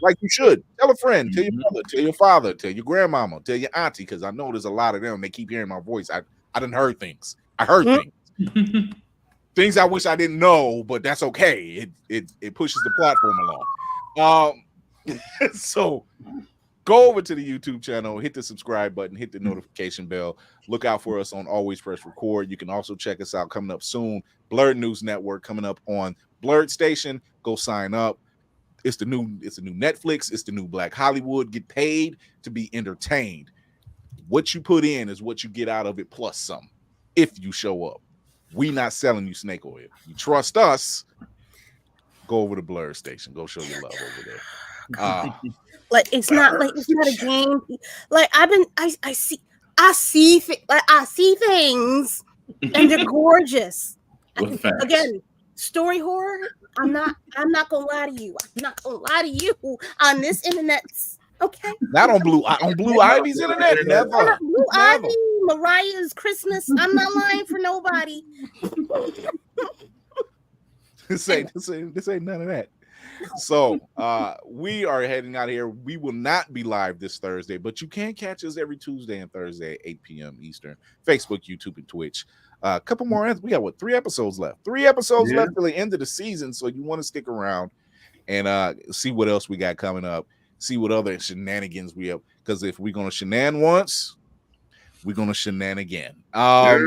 like you should. Tell a friend, tell your mother, tell your father, tell your grandmama, tell your auntie, because I know there's a lot of them. They keep hearing my voice. I done heard things. I heard things. Things I wish I didn't know, but that's okay. It pushes the platform along. So go over to the YouTube channel, hit the subscribe button, hit the notification bell. Look out for us on Always Press Record. You can also check us out coming up soon. Blurred News Network coming up on Blurred Station. Go sign up. It's the new Netflix. It's the new Black Hollywood. Get paid to be entertained. What you put in is what you get out of it, plus some. If you show up, we not selling you snake oil. You trust us? Go over to Blurred Station. Go show your love over there. Like it's not a game. Like I see things and they're gorgeous. Again, story horror. I'm not gonna lie to you. I'm not gonna lie to you on this internet. Okay. Not on Blue Ivy's internet. Never. Blue Ivy, Mariah's Christmas. I'm not lying for nobody. This ain't none of that. So we are heading out here. We will not be live this Thursday, but you can catch us every Tuesday and Thursday at 8 p.m. Eastern. Facebook, YouTube, and Twitch. A couple more. We got 3 episodes left. 3 episodes left till the end of the season. So you want to stick around and see what else we got coming up. See what other shenanigans we have. Because if we're gonna shenan once, we're gonna shenan again. But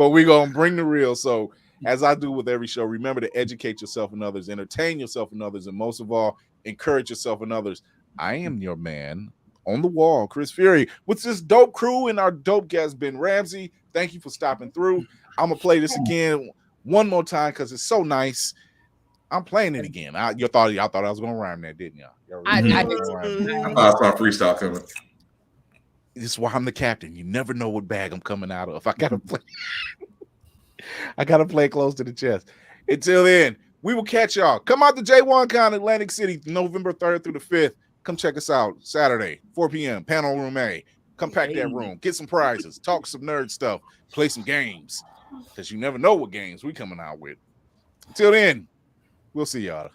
we're gonna bring the real. So as I do with every show, remember to educate yourself and others, entertain yourself and others, and most of all, encourage yourself and others. I am your man on the wall, Chris Fury, with this dope crew and our dope guest, Ben Ramsey. Thank you for stopping through. I'm gonna play this again one more time because it's so nice. I'm playing it again. Y'all thought I was gonna rhyme that, didn't y'all? I I thought I saw freestyle coming. This is why I'm the captain. You never know what bag I'm coming out of. I gotta play close to the chest. Until then, we will catch y'all. Come out to J1Con Atlantic City, November 3rd through the 5th. Come check us out Saturday, 4 p.m. Panel Room A. Come pack that room, get some prizes, talk some nerd stuff, play some games, because you never know what games we coming out with. Until then, we'll see y'all.